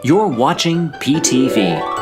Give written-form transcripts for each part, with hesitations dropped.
You're watching PTV.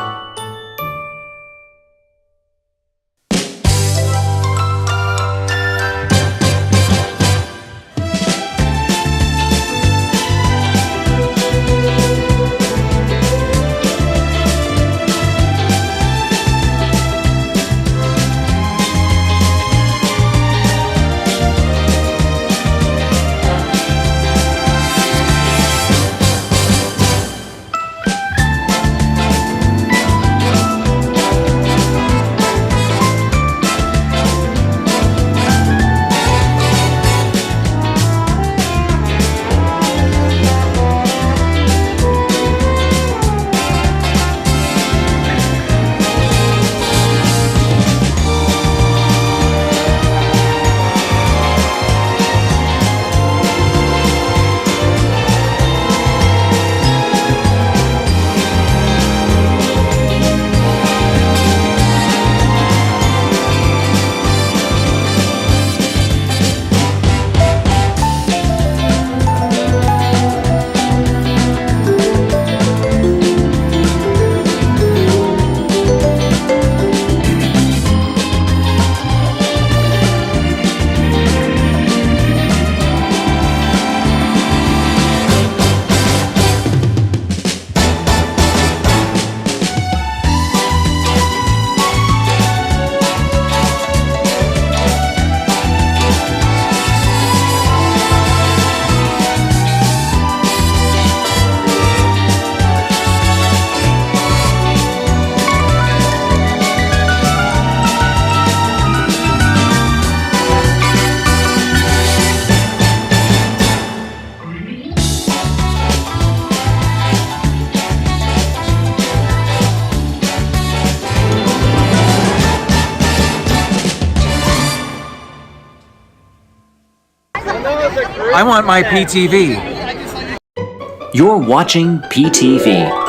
I want my PTV. You're watching PTV.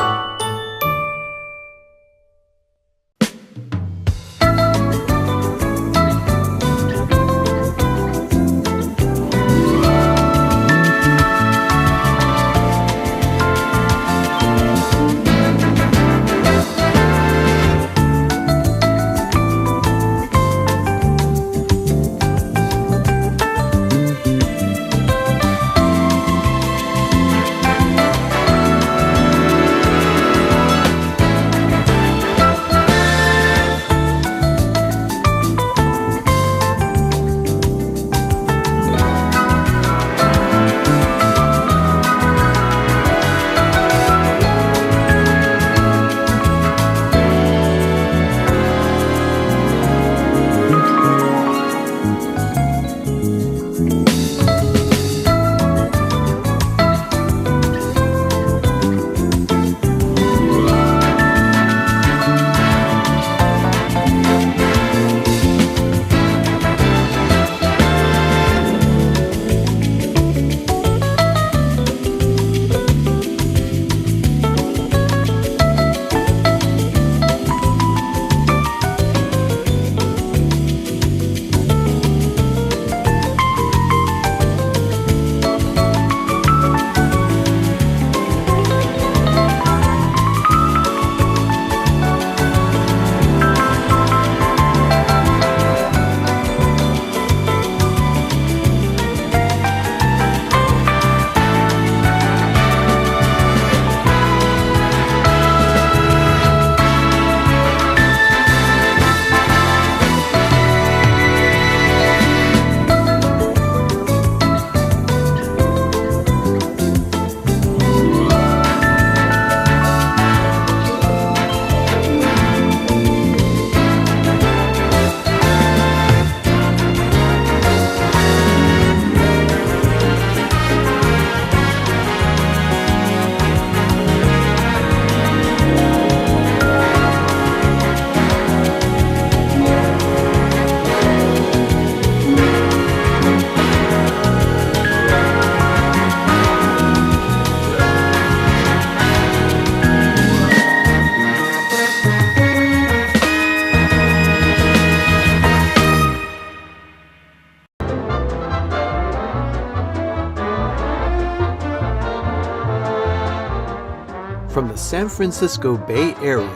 From the San Francisco Bay Area,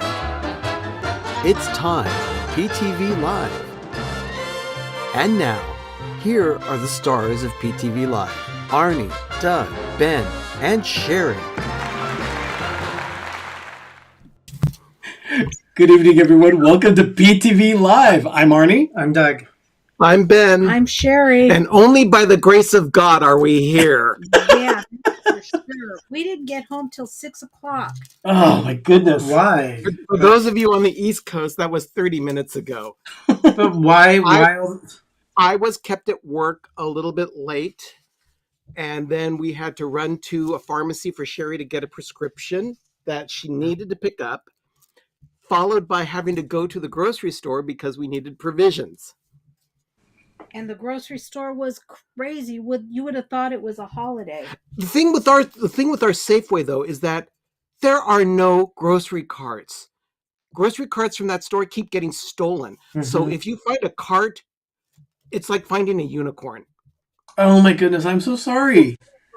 it's time for PTV Live. And now, here are the stars of PTV Live: Arnie, Doug, Ben, and Sherry. Good evening, everyone. Welcome to PTV Live. I'm Arnie. I'm Doug. I'm Ben. I'm Sherry. And only by the grace of God are we here. Yeah, for sure. We didn't get home till 6 o'clock. Oh, my goodness. Why? For those of you on the East Coast, that was 30 minutes ago. But why? I was kept at work a little bit late, and then we had to run to a pharmacy for Sherry to get a prescription that she needed to pick up, followed by having to go to the grocery store because we needed provisions. And the grocery store was crazy. You would have thought it was a holiday. The thing with our Safeway, though, is that there are no grocery carts. Grocery carts from that store keep getting stolen. Mm-hmm. So if you find a cart, it's like finding a unicorn. Oh, my goodness. I'm so sorry.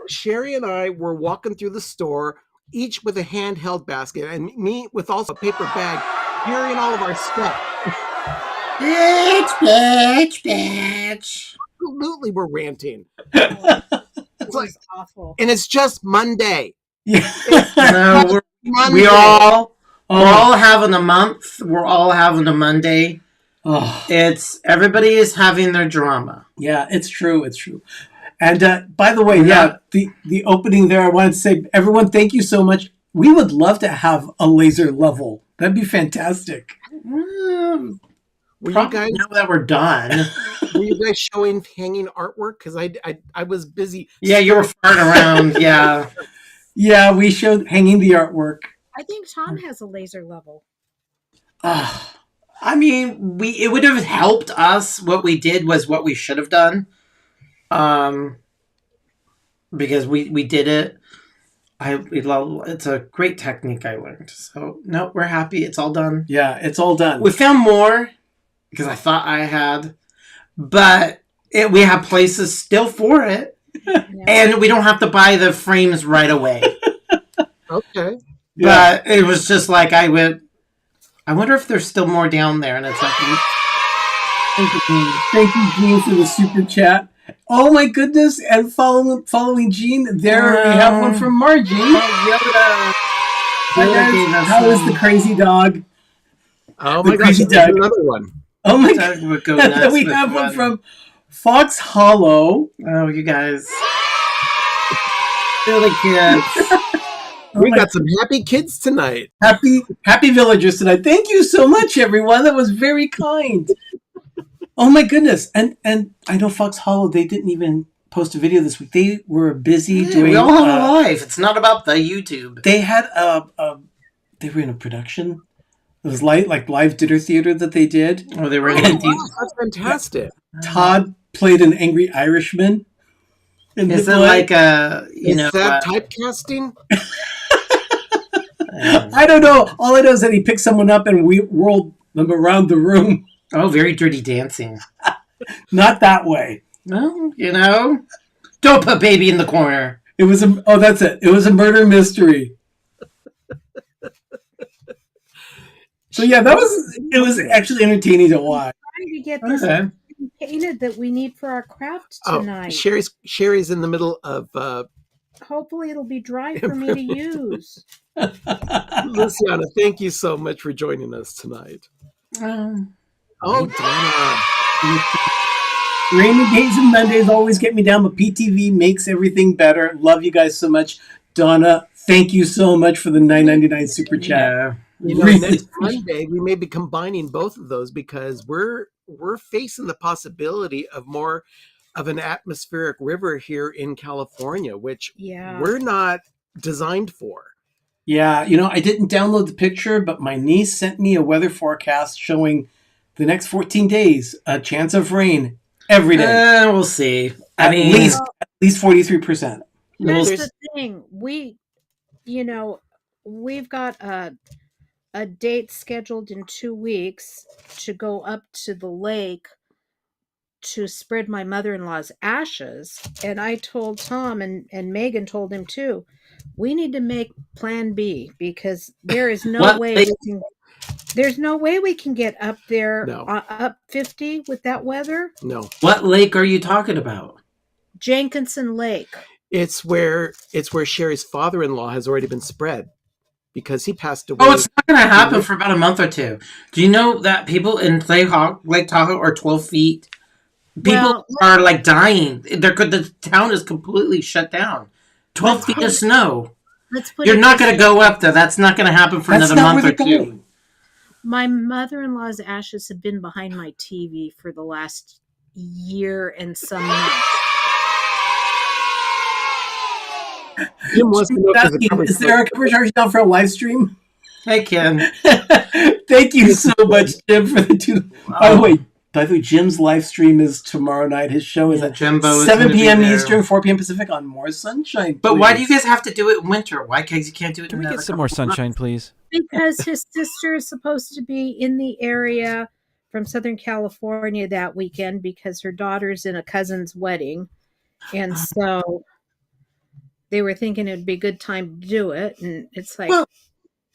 Sherry and I were walking through the store, each with a handheld basket, and me with also a paper bag, carrying all of our stuff. Bitch. Absolutely, we're ranting. It It's was like, awful. and it's just Monday. Yeah. No, we're all having a month. We're all having a Monday. Oh, Everybody is having their drama. yeah, it's true. It's true. And by the way, the opening there, I wanted to say, everyone, thank you so much. We would love to have a laser level. That'd be fantastic. Were you Probably guys now that we're done. were you guys showing hanging artwork? Because I was busy. Yeah, you were farting around. Yeah. Yeah, we showed hanging the artwork. I think Tom has a laser level. I mean, it would have helped us. What we did was what we should have done. Because we did it. It's a great technique I learned. So no, we're happy. It's all done. Yeah, it's all done. We found more because I thought I had, but we have places still for it, and we don't have to buy the frames right away. Okay. Yeah. But it was just like I wonder if there's still more down there, and it's like, Thank you, Gene. Thank you, Gene, for the super chat. Oh my goodness! And following Gene, there we have one from Margie. Yoda. How is the crazy dog? Oh The my gosh, crazy there's Doug. another one. Oh my Doug god! would go And nuts then we with have one one. from Fox Hollow. Oh, you guys, silly kids. We my- got some happy kids tonight. Happy villagers tonight. Thank you so much, everyone. That was very kind. Oh my goodness! And I know Fox Hollow. They didn't even post a video this week. They were busy doing. We all have a life. It's not about the YouTube. They had they were in a production. It was like live dinner theater that they did. Oh, they were in Wow, the that's fantastic. Todd played an angry Irishman. Is it like a Is that typecasting? I don't know. All I know is that he picked someone up and we whirled them around the room. Oh, very Dirty Dancing. Not that way. Well, don't put baby in the corner. It was that's it. It was a murder mystery. So yeah, it was actually entertaining to watch. Trying to get this Okay. painted that we need for our craft tonight. Sherry's in the middle of Hopefully it'll be dry for me to use. Luciana. Thank you so much for joining us tonight. Oh, Donna. Rainy days and Mondays always get me down, but PTV makes everything better. Love you guys so much. Donna, thank you so much for the $9.99 super chat. Yeah. Next Monday we may be combining both of those because we're facing the possibility of more of an atmospheric river here in California, which we're not designed for. Yeah, I didn't download the picture, but my niece sent me a weather forecast showing the next 14 days a chance of rain every day. We'll see. At least 43%. Here's the thing. We've got a date scheduled in 2 weeks to go up to the lake to spread my mother-in-law's ashes. And I told Tom, and Megan told him too, we need to make Plan B because there is no What way lake? we can. There's no way we can get up there No. up 50 with that weather. No. What lake are you talking about? Jenkinson Lake. It's where Sherry's father-in-law has already been spread because he passed away. Oh, it's not going to happen for about a month or two. Do you know that people in Lake Tahoe are 12 feet? People are like dying. The town is completely shut down. 12 feet of snow. You're not going to go up there. That's not going to happen for That's another not month where or they're two. going. My mother-in-law's ashes have been behind my TV for the last year and some months. Jim wants to know if there's a cover Is there a cover charge down for a live stream? Hey, Ken. Thank you so much, Jim, for the two. By the way, Jim's live stream is tomorrow night. His show is at Jimbo is 7 gonna be p.m. there. Eastern, 4 p.m. Pacific on More Sunshine. But why do please. you guys have to do it in winter? Why because you can't do it Can in we get some more sunshine, please? Because his sister is supposed to be in the area from Southern California that weekend because her daughter's in a cousin's wedding. And so they were thinking it would be a good time to do it. And it's like, Well,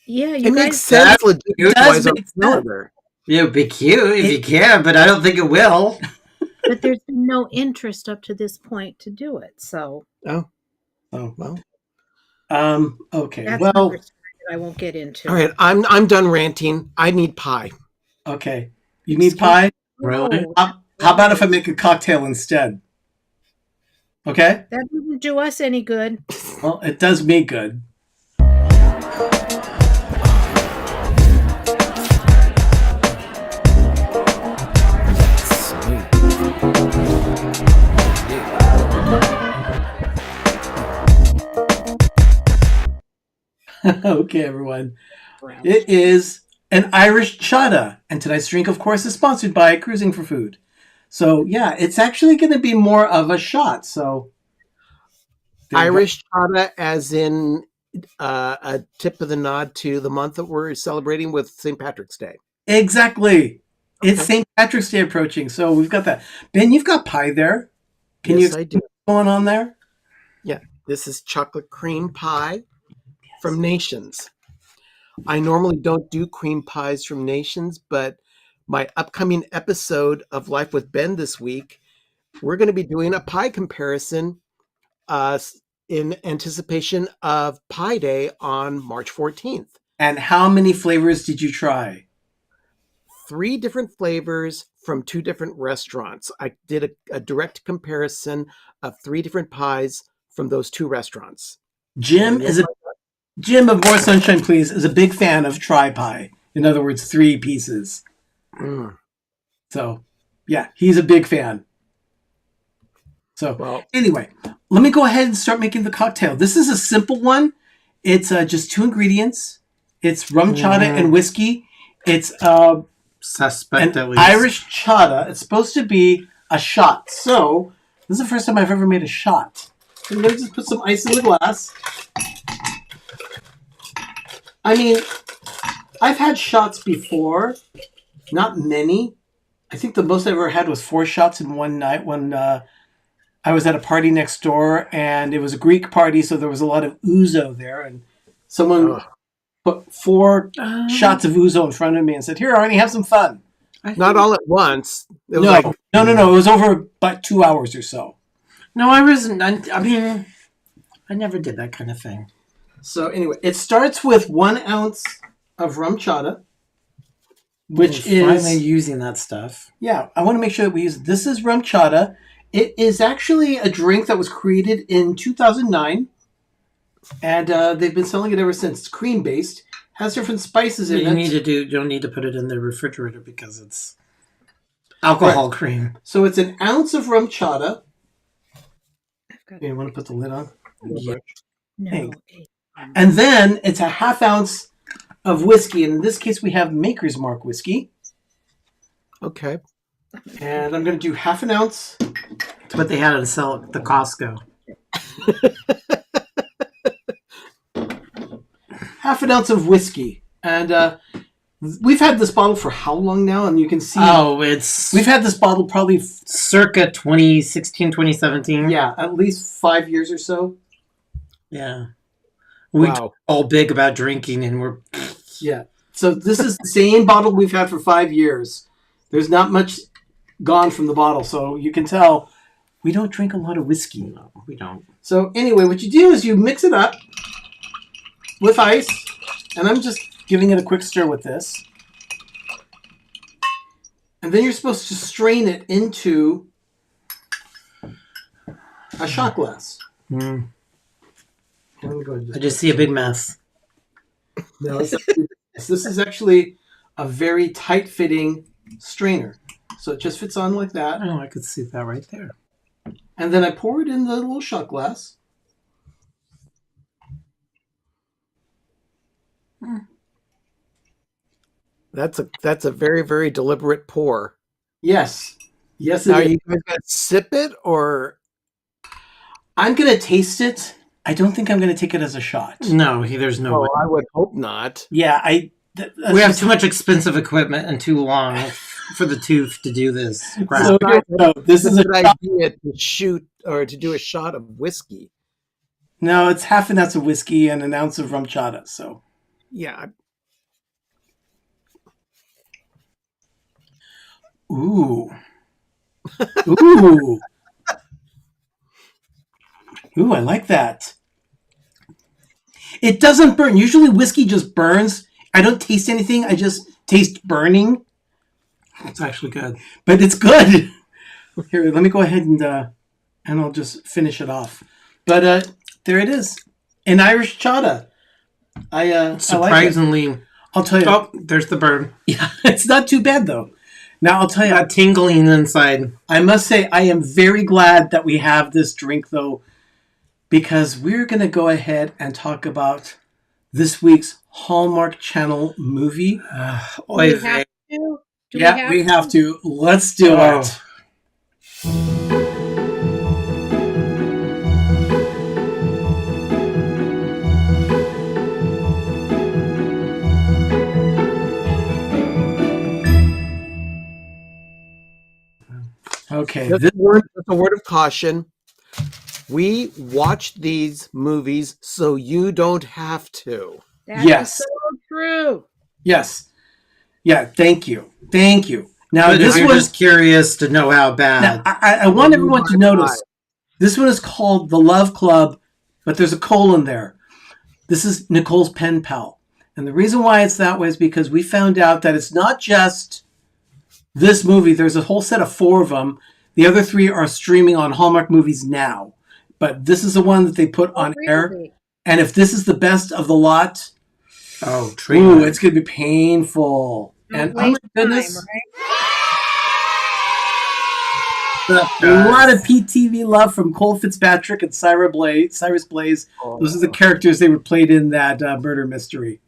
yeah, It you makes guys. sense It does logistics-wise on make the calendar. It would be cute if you can, but I don't think it will. But there's been no interest up to this point to do it. So Oh, Oh, well. okay. that's Well, another story that I won't get into. All right, I'm done ranting. I need pie. okay. You need pie? Really? Oh, How about if I make a cocktail instead? Okay? that didn't do us any good. Well, it does me good. Okay, everyone. It is an Irish chata, and tonight's drink, of course, is sponsored by Cruising for Food. So, yeah, it's actually going to be more of a shot. So, there you go. Irish chata, as in a tip of the nod to the month that we're celebrating with St. Patrick's Day. Exactly. It's Okay. St. Patrick's Day approaching, so we've got that. Ben, you've got pie there. Can Yes, you I do. what's going on there? Yeah, this is chocolate cream pie from Nations. I normally don't do cream pies from Nations, but my upcoming episode of Life with Ben this week, we're going to be doing a pie comparison in anticipation of Pie Day on March 14th. And how many flavors did you try? 3 different flavors from 2 different restaurants. I did a direct comparison of 3 different pies from those 2 restaurants. Jim of More Sunshine, please, is a big fan of try pie. In other words, 3 pieces. Mm. So, yeah, he's a big fan. So, Well, anyway, let me go ahead and start making the cocktail. This is a simple one. It's just 2 ingredients. It's rum chata and whiskey. It's Suspect an at least. Irish chata. It's supposed to be a shot. So, this is the first time I've ever made a shot. I'm going to just put some ice in the glass. I mean, I've had shots before. Not many. I think the most I ever had was 4 shots in one night when I was at a party next door, and it was a Greek party, so there was a lot of ouzo there, and someone put 4 shots of ouzo in front of me and said, "Here, Arnie, have some fun." not all at once. It was No, like, no. It was over about 2 hours or so. No, I wasn't. I mean, I never did that kind of thing. So anyway, it starts with 1 ounce of rum chata, which We're is finally using that stuff. yeah. I want to make sure that we use this is rum chata. It is actually a drink that was created in 2009, and they've been selling it ever since. It's cream based, has different spices in it. You don't need to put it in the refrigerator because it's alcohol cream. So it's an ounce of rum chata. I've got You want to put the lid on? Yeah. no. Hey. And then it's a half ounce of whiskey. And in this case, we have Maker's Mark whiskey. okay. And I'm going to do half an ounce. It's what they had to sell at the Costco. Half an ounce of whiskey. And we've had this bottle for how long now? And you can see It's we've had this bottle probably, circa 2016, 2017. at least 5 years or so. Yeah. We Wow. all big about drinking, and we're Yeah. So this is the same bottle we've had for 5 years. There's not much gone from the bottle, so you can tell we don't drink a lot of whiskey. no, we don't. So anyway, what you do is you mix it up with ice, and I'm just giving it a quick stir with this. And then you're supposed to strain it into a shot glass. Mm. Let me go ahead and I just see a big mess. No, this is actually a very tight-fitting strainer. So it just fits on like that. Oh, I could see that right there. And then I pour it in the little shot glass. That's a very, very deliberate pour. Yes. Yes, Now, it are is. you guys gonna sip it or? I'm going to taste it. I don't think I'm going to take it as a shot. No, there's no way. Oh, I would hope not. Yeah, We have too much expensive equipment and too long for the tooth to do this crap. So here we go. This is a good shot. idea to shoot or to do a shot of whiskey. No, it's half an ounce of whiskey and an ounce of rum chata. So Yeah. ooh, ooh, ooh! I like that. It doesn't burn. Usually, whiskey just burns. I don't taste anything. I just taste burning. It's actually good. But it's good. Here, let me go ahead and I'll just finish it off. But there it is, an Irish chata. I like it. Surprisingly, I'll tell you. oh, there's the burn. Yeah, it's not too bad though. Now I'll tell you. That tingling inside. I must say I am very glad that we have this drink though, because we're going to go ahead and talk about this week's Hallmark Channel movie. Do we have to? Do we have to. Let's do Oh. it. Okay. Just a word of caution. We watch these movies so you don't have to. That Yes. is so true. Yes. Yeah. Thank you. Thank you. Now But if this you're was. just curious to know how bad. Now, I want everyone to notice this one is called The Love Club, but there's a colon there. This is Nicole's pen pal. And the reason why it's that way is because we found out that it's not just this movie. There's a whole set of 4 of them. The other 3 are streaming on Hallmark Movies now. But this is the one that they put on air. Really? And if this is the best of the lot, Oh, ooh, treatment. it's going to be painful. And oh my Waste goodness. time, A lot of PTV love from Cole Fitzpatrick and Cyrus Blaze. Those are the characters they were played in that murder mystery.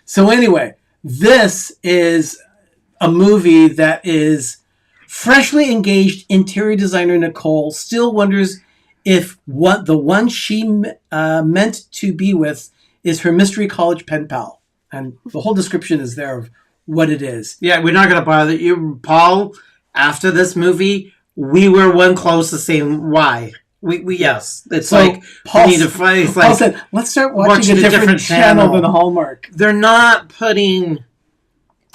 So anyway, this is a movie that is freshly engaged interior designer Nicole still wonders if the one she meant to be with is her mystery college pen pal. And the whole description is there of what it is. Yeah, we're not going to bother you. Paul, after this movie, we were one close to saying why. We yes. It's So like, Paul, we need to find, it's Paul like, said, let's start watching a a different channel than Hallmark. they're not putting.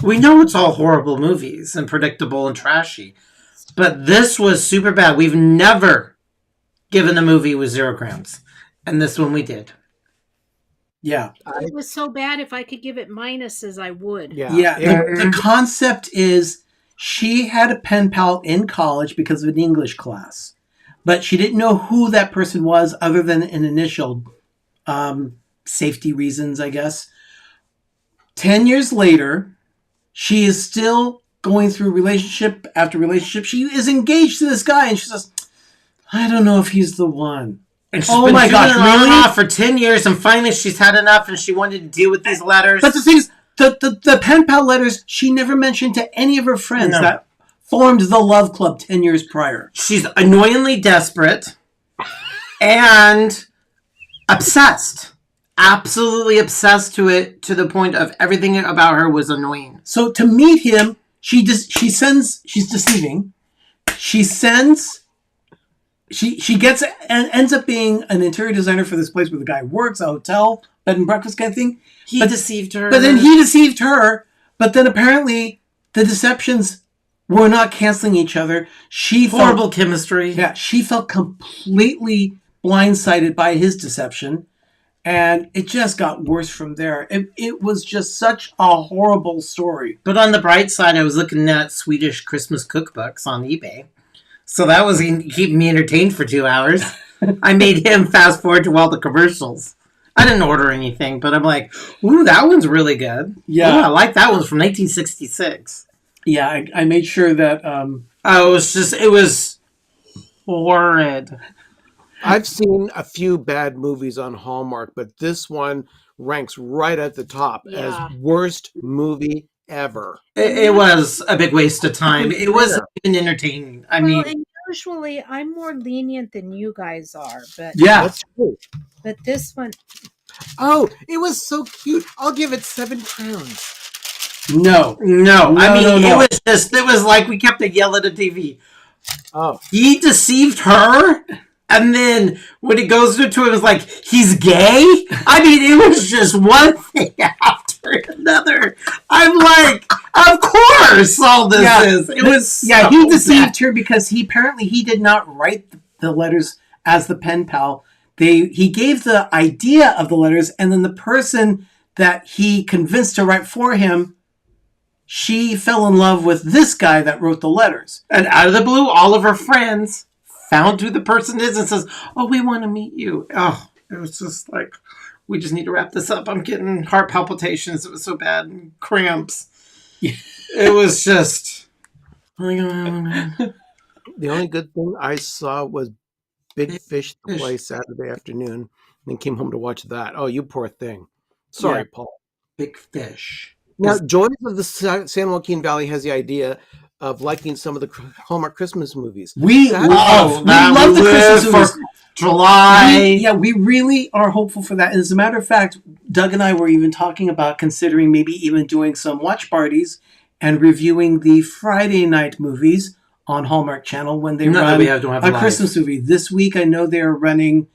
We know it's all horrible movies and predictable and trashy, but this was super bad. We've never given a movie with 0 grams, and this one we did. Yeah. It was so bad. If I could give it minuses, I would. Yeah. Yeah. It- The concept is she had a pen pal in college because of an English class, but she didn't know who that person was other than an initial, safety reasons, I guess. 10 years later, she is still going through relationship after relationship. She is engaged to this guy, and she says, I don't know if he's the one. And she's Oh been my doing gosh, it on and really? off for 10 years, and finally she's had enough, and she wanted to deal with these letters. But the thing is, the pen pal letters, she never mentioned to any of her friends No. that formed the Love Club 10 years prior. She's annoyingly desperate and obsessed. Absolutely obsessed to it, to the point of everything about her was annoying. So to meet him, she's deceiving. She gets and ends up being an interior designer for this place where the guy works, a hotel bed and breakfast kind of thing. He deceived her. But then he deceived her. But then apparently the deceptions were not canceling each other. Horrible chemistry. Yeah, she felt completely blindsided by his deception. And it just got worse from there. It was just such a horrible story. But on the bright side, I was looking at Swedish Christmas cookbooks on eBay. So that was keeping me entertained for 2 hours. I made him fast forward to all the commercials. I didn't order anything, but I'm like, ooh, that one's really good. Yeah. Ooh, I like that one from 1966. Yeah, I made sure that... it was horrid. I've seen a few bad movies on Hallmark, but this one ranks right at the top as worst movie ever. It was a big waste of time. It wasn't even entertaining. I mean, and usually I'm more lenient than you guys are, but yeah. That's true. But this one, Oh, it was so cute. I'll give it 7 crowns. No. It was like we kept to yell at the TV. Oh. He deceived her, and then when it goes to it, it was like, he's gay? I mean, it was just one thing after another. I'm like, of course all this is. It was Yeah, he deceived her because he did not write the letters as the pen pal. He gave the idea of the letters, and then the person that he convinced to write for him, she fell in love with this guy that wrote the letters. And out of the blue, all of her friends found who the person is and says, oh, we want to meet you. Oh, it was just like, we just need to wrap this up. I'm getting heart palpitations. It was so bad. And cramps. It was just... The only good thing I saw was Big Fish to play Saturday afternoon, and then came home to watch that. Oh, you poor thing. Sorry, Paul. Big Fish. Now, Joys of the San Joaquin Valley has the idea of liking some of the Hallmark Christmas movies. We love the Christmas movies. July. We really are hopeful for that. And as a matter of fact, Doug and I were even talking about considering maybe even doing some watch parties and reviewing the Friday night movies on Hallmark Channel when they run a Christmas movie. This week, I know they're running.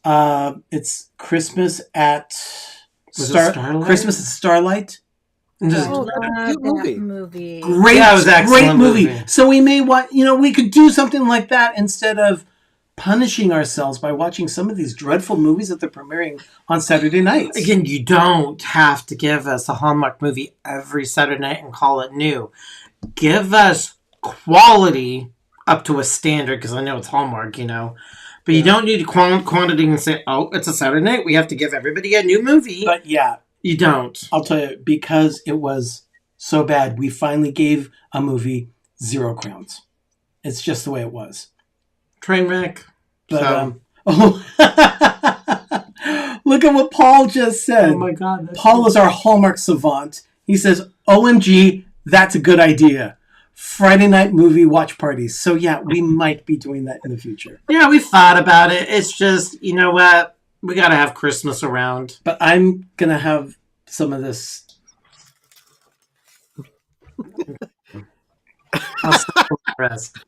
It's Christmas at Starlight. Christmas at Starlight. that movie. Great movie. So we may want, we could do something like that instead of punishing ourselves by watching some of these dreadful movies that they're premiering on Saturday nights. Again, you don't have to give us a Hallmark movie every Saturday night and call it new. Give us quality up to a standard, because I know it's Hallmark, But you don't need quantity and say, oh, it's a Saturday night. We have to give everybody a new movie. But you don't. I'll tell you, because it was so bad, we finally gave a movie 0 crowns. It's just the way it was. Train wreck. But, look at what Paul just said. Oh my God. Paul is our Hallmark savant. He says, OMG, that's a good idea. Friday night movie watch parties. So we might be doing that in the future. Yeah, we thought about it. It's just, you know what? We got to have Christmas around. But I'm going to have some of this. I'll stop with the rest.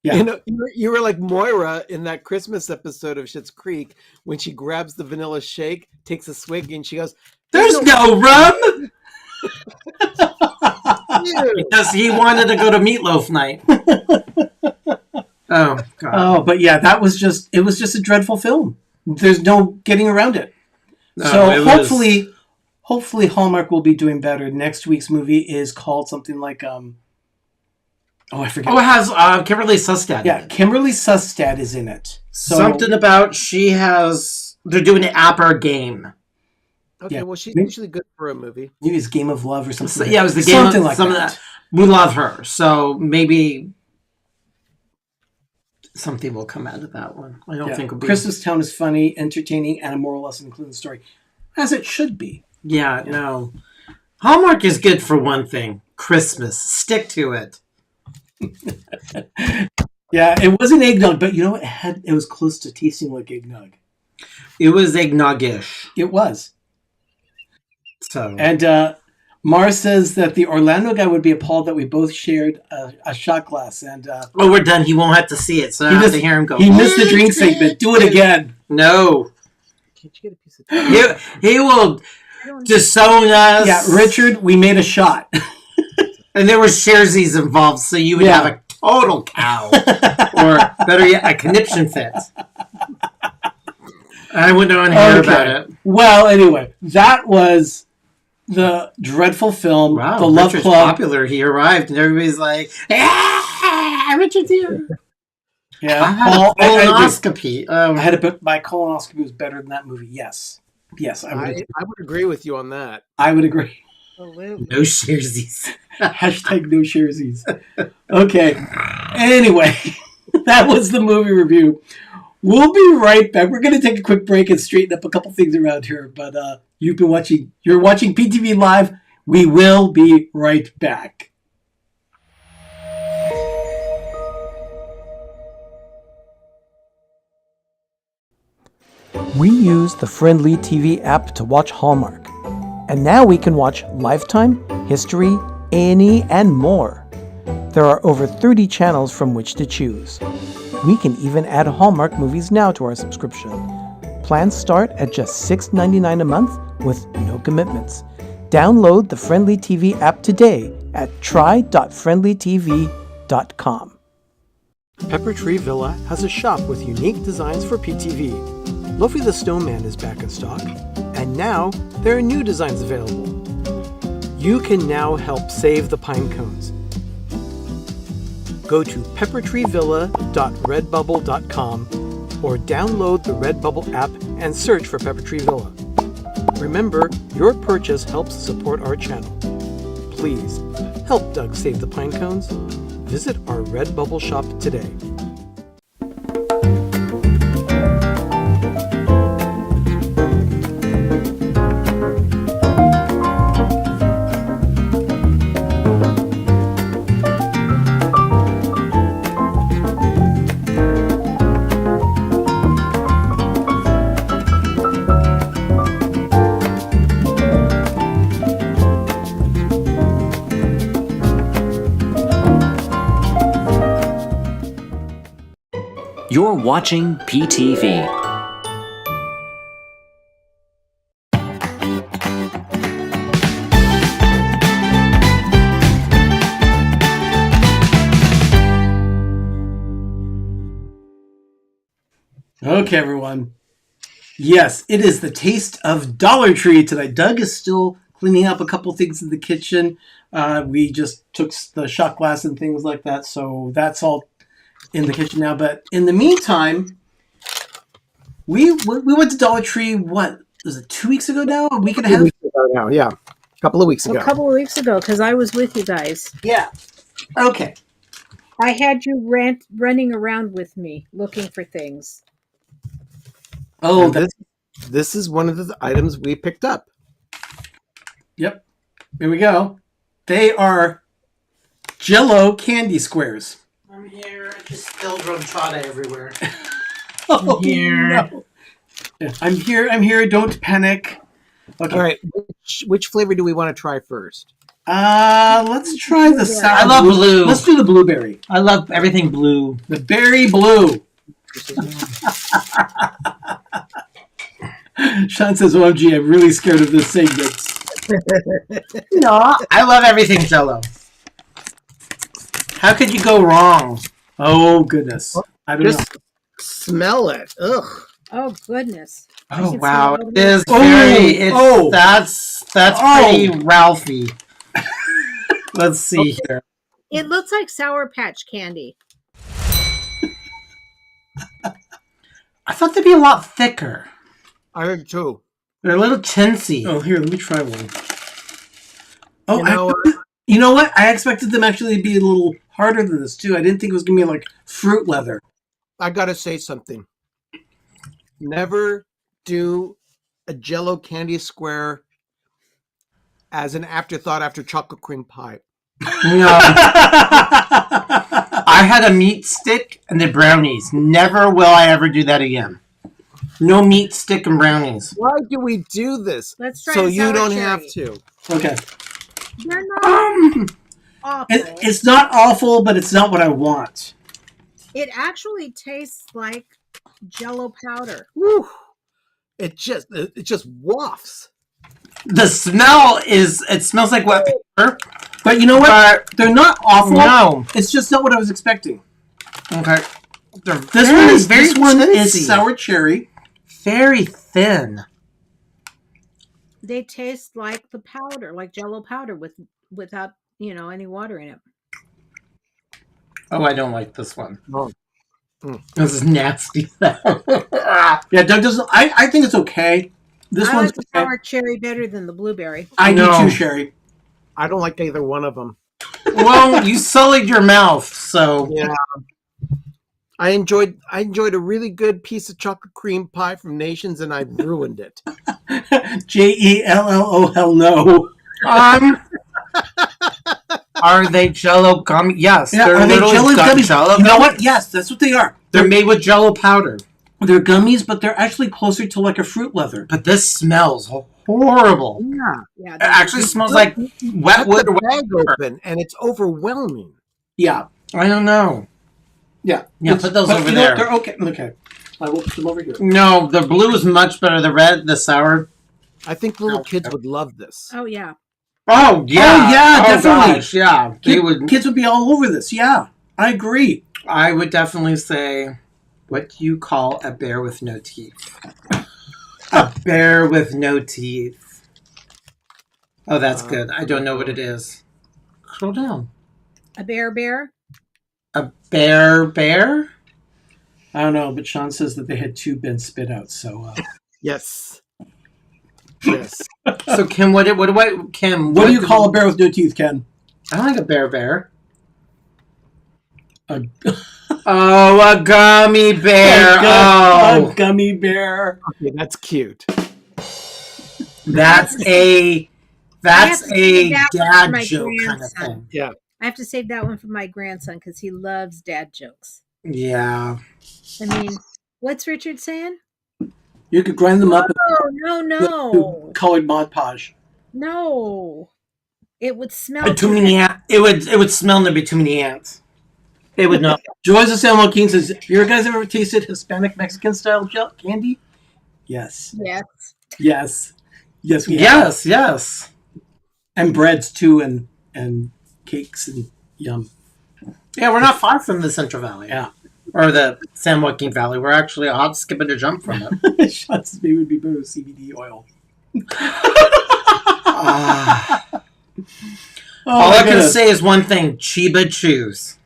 Yeah. You were like Moira in that Christmas episode of Schitt's Creek when she grabs the vanilla shake, takes a swig, and she goes, There's no rum! Because he wanted to go to Meatloaf Night. Oh, God. Oh, but it was just a dreadful film. There's no getting around it. No, so hopefully Hallmark will be doing better. Next week's movie is called something like, I forget. Oh, it has Kimberly Sustad. Yeah, Kimberly Sustad is in it. So, something about they're doing an Apper game. Okay, well, she's usually good for a movie. Maybe it's Game of Love or something. So, it was the game something of, like some that. Of that. We love her, so maybe something will come out of that one. I don't think it'll be. Christmas Town is funny, entertaining, and a moral lesson including the story, as it should be. Yeah, no. Hallmark is good for one thing: Christmas. Stick to it. Yeah, it wasn't eggnog, but it was close to tasting like eggnog. It was eggnog-ish. It was. So. And Mara says that the Orlando guy would be appalled that we both shared a shot glass. And we're done. He won't have to see it, so I don't have to hear him go. He missed the drink segment. Do it again. No. Can't you get a piece of He will I don't disown us. Yeah, Richard, we made a shot. And there were sharesies involved, so you would Yeah. have a total cow. Or better yet, a conniption fit. I wouldn't want to hear about it. Well, anyway, that was the dreadful film, Wow, The Love Richard's Club. popular. He arrived, and everybody's like, "Ah, Richard's here." Yeah, I had Paul, a colonoscopy. I had a bit. My colonoscopy was better than that movie. Yes, I I would agree with you on that. I would agree. Absolutely. No sharesies. Hashtag no sharesies. Okay. Anyway, that was the movie review. We'll be right back. We're going to take a quick break and straighten up a couple things around here. But you're watching PTV Live. We will be right back. We use the Friendly TV app to watch Hallmark. And now we can watch Lifetime, History, A&E, and more. There are over 30 channels from which to choose. We can even add Hallmark movies now to our subscription. Plans start at just $6.99 a month with no commitments. Download the Friendly TV app today at try.friendlytv.com. Pepper Tree Villa has a shop with unique designs for PTV. Luffy the Snowman is back in stock, and now there are new designs available. You can now help save the pine cones. Go to peppertreevilla.redbubble.com or download the Redbubble app and search for Pepper Tree Villa. Remember, your purchase helps support our channel. Please, help Doug save the pine cones. Visit our Redbubble shop today. You're watching PTV. Okay, everyone. Yes, it is the taste of Dollar Tree tonight. Doug is still cleaning up a couple things in the kitchen. We just took the shot glass and things like that, so that's all in the kitchen now. But in the meantime, we went to Dollar Tree, what, was it 2 weeks ago now? A week and a half? Now, yeah. A couple of weeks ago. A couple of weeks ago, because I was with you guys. Yeah. Okay. I had you running around with me looking for things. Oh, this is one of the items we picked up. Yep. Here we go. They are Jell-O candy squares. I'm here. I just spilled ronchata everywhere. Oh, here. no. I'm here. Don't panic. Okay. All right. Which flavor do we want to try first? Let's try the sour. I love blue. Let's do the blueberry. I love everything blue. The berry blue. Sean says, OMG, I'm really scared of this segment. No, I love everything Jell-O. How could you go wrong? Oh, goodness. I don't know. Just smell it. Ugh. Oh, goodness. I Oh can wow, smell it is Oh, very. It's, oh. That's Oh. pretty Ralphie. Let's see here. It looks like Sour Patch candy. I thought they'd be a lot thicker. I heard too. They're a little chintzy. Oh, here, let me try one. Oh, You know, you know what? I expected them actually to be a little harder than this, too. I didn't think it was going to be like fruit leather. I got to say something. Never do a Jell-O candy square as an afterthought after chocolate cream pie. No, I had a meat stick and the brownies. Never will I ever do that again. No meat stick and brownies. Why do we do this? Let's try So the you sour don't cherry. have to. Okay. They're not awful. It's not awful, but it's not what I want. It actually tastes like Jell-O powder. Whew. it just wafts. The smell is, it smells like wet paper. But you know what? They're not awful. No. It's just not what I was expecting. Okay. They're This one is tasty. sour cherry. Very thin. They taste like the powder, like Jello powder without, any water in it. Oh, I don't like this one. Oh. This is nasty. Yeah, Doug doesn't. I think it's okay. This I one's like the okay. sour cherry better than the blueberry. I do No. too, Sherry. I don't like either one of them. Well, you sullied your mouth, so. Yeah. I enjoyed a really good piece of chocolate cream pie from Nations, and I ruined it. JELLOL no. Are they Jello gummy? Yes. Yeah, they're are they literally Jello gummies? Jello You know gummies. what? Yes, that's what they are. They're made with Jello powder. They're gummies, but they're actually closer to like a fruit leather. But this smells horrible. Yeah. Yeah, It actually smells like wet Cut wood the or wet bag paper. open, and it's overwhelming. Yeah, I don't know. yeah. Yeah, put those over you know what? there. They're okay. Okay, I will put them over here. No, the blue is much better. The red, the sour. I think little kids would love this. Oh yeah. Oh, yeah. Oh, yeah, definitely. Gosh, yeah. They would. Kids would be all over this. Yeah, I agree. I would definitely say, what do you call a bear with no teeth? A bear with no teeth. Oh, that's good. I don't know what it is. Scroll down. A bear? A bear? I don't know, but Sean says that they had two been spit out. So, Yes. Yes. So, Kim, what what do you call a bear with no teeth, Ken? I don't like a bear. A, Oh, a gummy bear. a gummy bear. Okay, that's cute. That's a that dad for my joke kind of grandson. thing. Yeah. I have to save that one for my grandson because he loves dad jokes. Yeah. I mean, what's Richard saying? You could grind them up No. into colored Mod Podge. No. It would smell Too many ants. It would smell and there'd be too many ants. It would not. Joyce of San Joaquin says, "You guys ever tasted Hispanic Mexican style candy?" Yes. Yes. Yes. Yes, we have. Yes. And breads too, and cakes and yum. Yeah, we're not far from the Central Valley. Yeah. Or the San Joaquin Valley. We're actually a hop, skip, and a jump from it. Shots maybe would be better with CBD oil. All I can say is one thing: Chiba chews.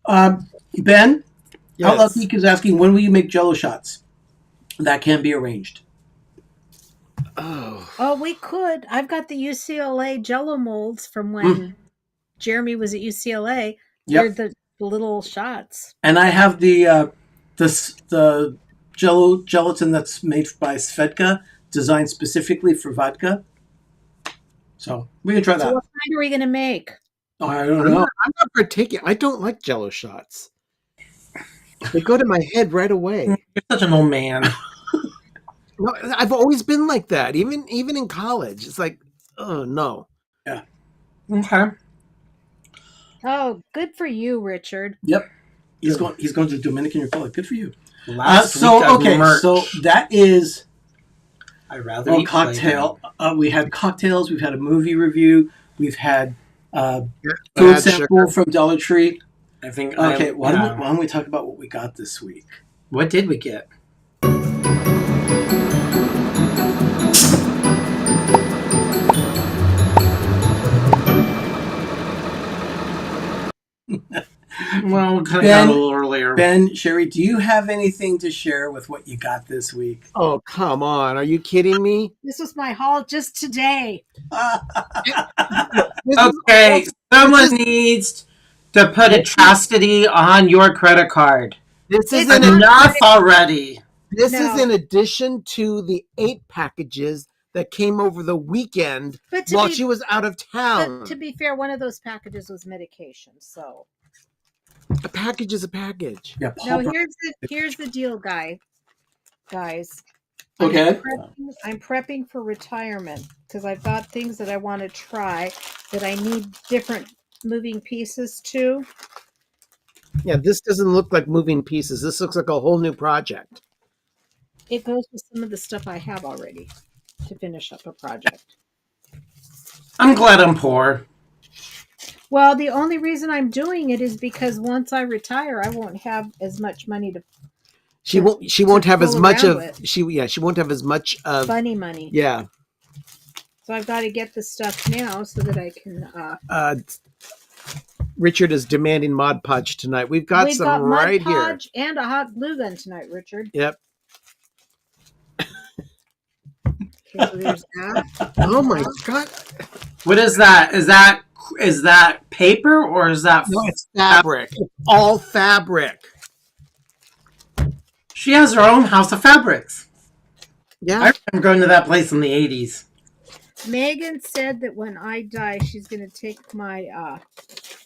Ben, Yes. Outlaw Geek is asking, when will you make Jello shots? That can be arranged. Oh, we could. I've got the UCLA Jello molds from when Jeremy was at UCLA. Yep. They're the little shots. And I have the Jello gelatin that's made by Svedka, designed specifically for vodka. So we can try that. So what kind are we going to make? Oh, I don't know. I'm not partaking. I don't like Jello shots. They go to my head right away. You're such an old man. No, I've always been like that. Even in college, it's like, oh no. Okay. Oh, good for you, Richard. Yep. He's going to the Dominican Republic. Good for you. Last week I merch. So that is I rather a eat cocktail. We had cocktails. We've had a movie review. We've had food Bad sample sugar. from Dollar Tree. I think. Okay, why don't we talk about what we got this week? What did we get? Well, we kind of got a little earlier. Ben, Sherry, do you have anything to share with what you got this week? Oh, come on. Are you kidding me? This was my haul just today. Okay, someone needs to put a chastity on your credit card. This is It's in Enough already. this No. is in addition to the 8 packages that came over the weekend But while she was out of town. but to be fair, one of those packages was medication. So A package is a package. Yeah, no, Paul. here's the deal, guys. Okay. I'm prepping for retirement because I've got things that I want to try that I need different moving pieces to. Yeah, this doesn't look like moving pieces. This looks like a whole new project. It goes with some of the stuff I have already to finish up a project. I'm glad I'm poor. Well, the only reason I'm doing it is because once I retire, I won't have as much money to She won't have as fool much around of with. she won't have as much of funny money. yeah. So I've got to get the stuff now so that I can. Richard is demanding Mod Podge tonight. We've got some Mud right here. Podge and a hot glue gun tonight, Richard. Yep. Okay, so there's that. Oh my God! What is that? Is that paper or is that? No, it's fabric. It's all fabric. She has her own house of fabrics. Yeah. I remember going to that place in the 80s. Megan said that when I die, she's going to take my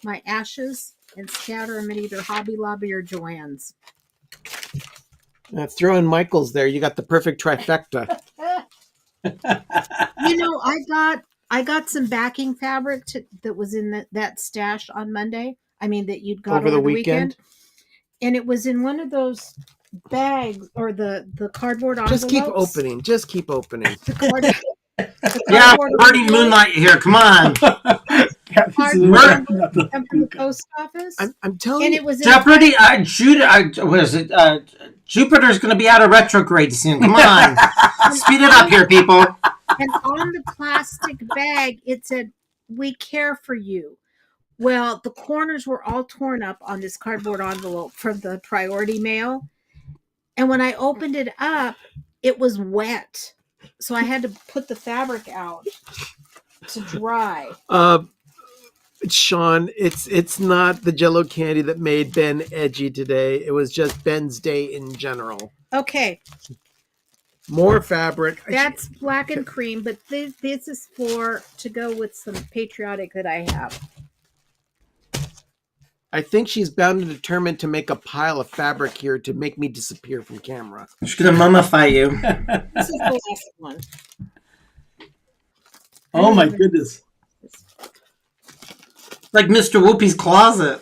my ashes and scatter them at either Hobby Lobby or Joann's. Throw in Michael's there. You got the perfect trifecta. You know, I got some backing fabric that was in that stash on Monday. I mean, that you'd got over the weekend. And it was in one of those bags or the cardboard envelopes. Just keep opening. Yeah, Arnie Moonlight here. Come on. From the post office. I'm telling and you. It was Jeopardy. What is it? Jupiter's going to be out of retrograde soon. Come on. Speed it up here, people. And on the plastic bag, it said, "We care for you." Well, the corners were all torn up on this cardboard envelope from the priority mail. And when I opened it up, it was wet. So I had to put the fabric out to dry. Sean, it's not the Jell-O candy that made Ben edgy today. It was just Ben's day in general. Okay. More fabric. That's black and cream, but this is to go with some patriotic that I have. I think she's bound and determined to make a pile of fabric here to make me disappear from camera. She's going to mummify you. This is the last one. Oh my goodness. Like Mr. Whoopi's closet.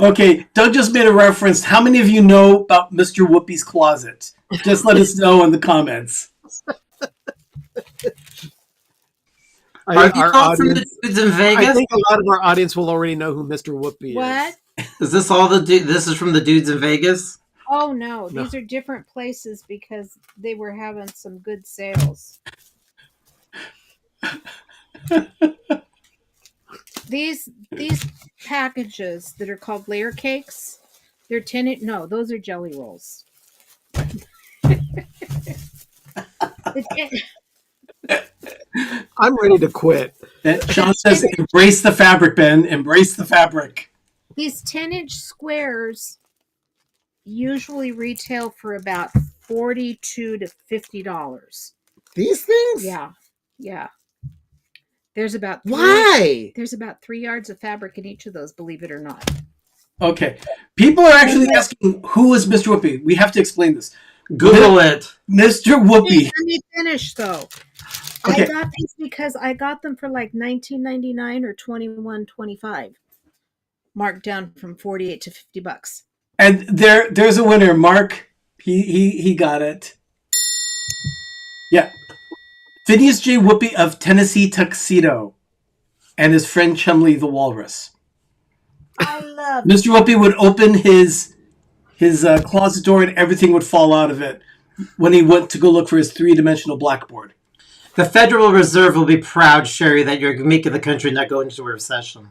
Okay, Doug just made a reference. How many of you know about Mr. Whoopi's closet? Just let us know in the comments. Are you all from the dudes in Vegas? I think a lot of our audience will already know who Mr. Whoopi is. What? Is this all this is from the dudes in Vegas? Oh, no. These are different places because they were having some good sales. These packages that are called layer cakes, they're those are jelly rolls. I'm ready to quit. Sean says, embrace the fabric, Ben. Embrace the fabric. These 10-inch squares usually retail for about $42 to $50. These things? Yeah. There's about There's about 3 yards of fabric in each of those, believe it or not. Okay. People are actually asking, who is Mr. Whoopi? We have to explain this. Google it. Mr. Whoopi. Let me finish, though. Okay. I got these because I got them for like $19.99 or $21.25, marked down from $48 to $50. And there's a winner, Mark. He got it. Yeah. Phineas J. Whoopi of Tennessee Tuxedo and his friend Chumley the Walrus. I love Mr. Whoopi would open his closet door and everything would fall out of it when he went to go look for his 3-dimensional blackboard. The Federal Reserve will be proud, Sherry, that you're making the country not go into a recession.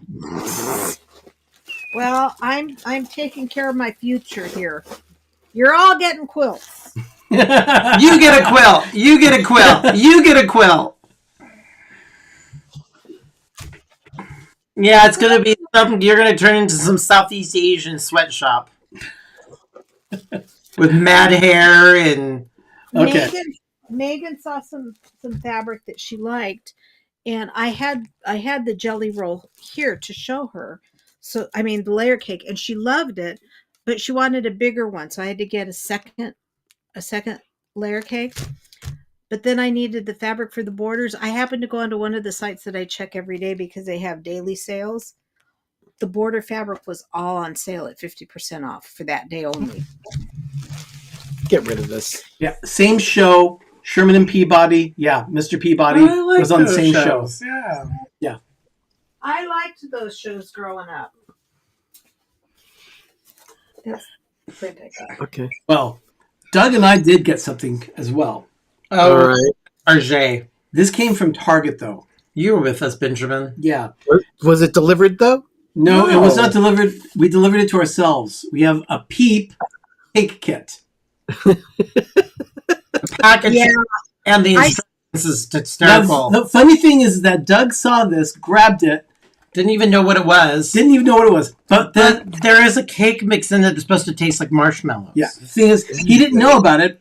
Well, I'm taking care of my future here. You're all getting quilts. You get a quilt. You get a quilt. You get a quilt. Yeah, it's going to be something. You're going to turn into some Southeast Asian sweatshop with mad hair and. Okay. Megan saw some fabric that she liked, and I had the jelly roll here to show her. So the layer cake, and she loved it, but she wanted a bigger one, so I had to get a second layer cake. But then I needed the fabric for the borders. I happened to go onto one of the sites that I check every day because they have daily sales. The border fabric was all on sale at 50% off for that day only. get rid of this. Yeah, same show. Sherman and Peabody. Yeah, Mr. Peabody was on the same show. Yeah. I liked those shows growing up. That's the print I got. Okay. Well, Doug and I did get something as well. Oh, All right. RJ. This came from Target, though. You were with us, Benjamin. Yeah. Was it delivered though? No, it was not delivered. We delivered it to ourselves. We have a Peep cake kit. The package and the instructions is hysterical. The funny thing is that Doug saw this, grabbed it, Didn't even know what it was. But then, But there is a cake mix in it that's supposed to taste like marshmallows. yeah, the thing is, he didn't know about it.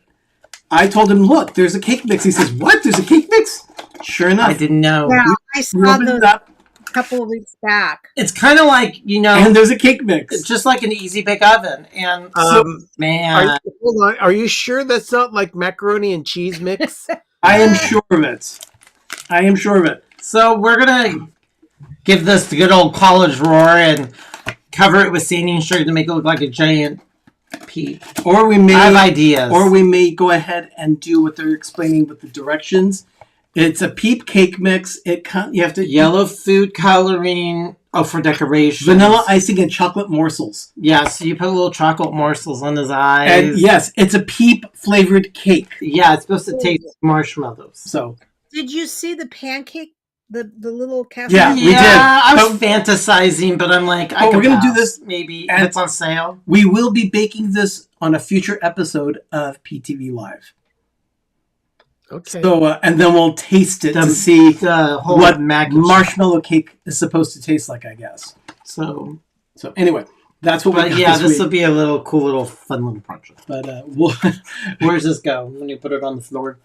I told him, look, there's a cake mix. He says, what? There's a cake mix? Sure enough. I didn't know. Yeah, I We saw opened those it up, a couple of weeks back. It's kind of like, and there's a cake mix. it's just like an easy bake oven. And man, Hold on. Are you sure that's not like macaroni and cheese mix? I am sure of it. so we're gonna give this the good old college roar and cover it with sanding sugar to make it look like a giant peep. Or we I have may, ideas. or we may go ahead and do what they're explaining with the directions. It's a Peep cake mix. You have to Yellow food coloring. Oh, for decoration. vanilla icing and chocolate morsels. Yeah, so you put little chocolate morsels on his eyes. And yes, it's a Peep flavored cake. Yeah, it's supposed to taste like marshmallows. So Did you see the pancake? The little cafe? Yeah, we did. I was But- fantasizing, but I'm like, I But could we're gonna do pass. this Maybe if at- it's on sale. we will be baking this on a future episode of PTV Live. Okay. So and then we'll taste it The- to see The whole what mac and marshmallow cake is supposed to taste like, I guess. So, So anyway, that's what we but got yeah, this this week. will be a little cool, little fun little project. But we'll Where does this go when you put it on the floor?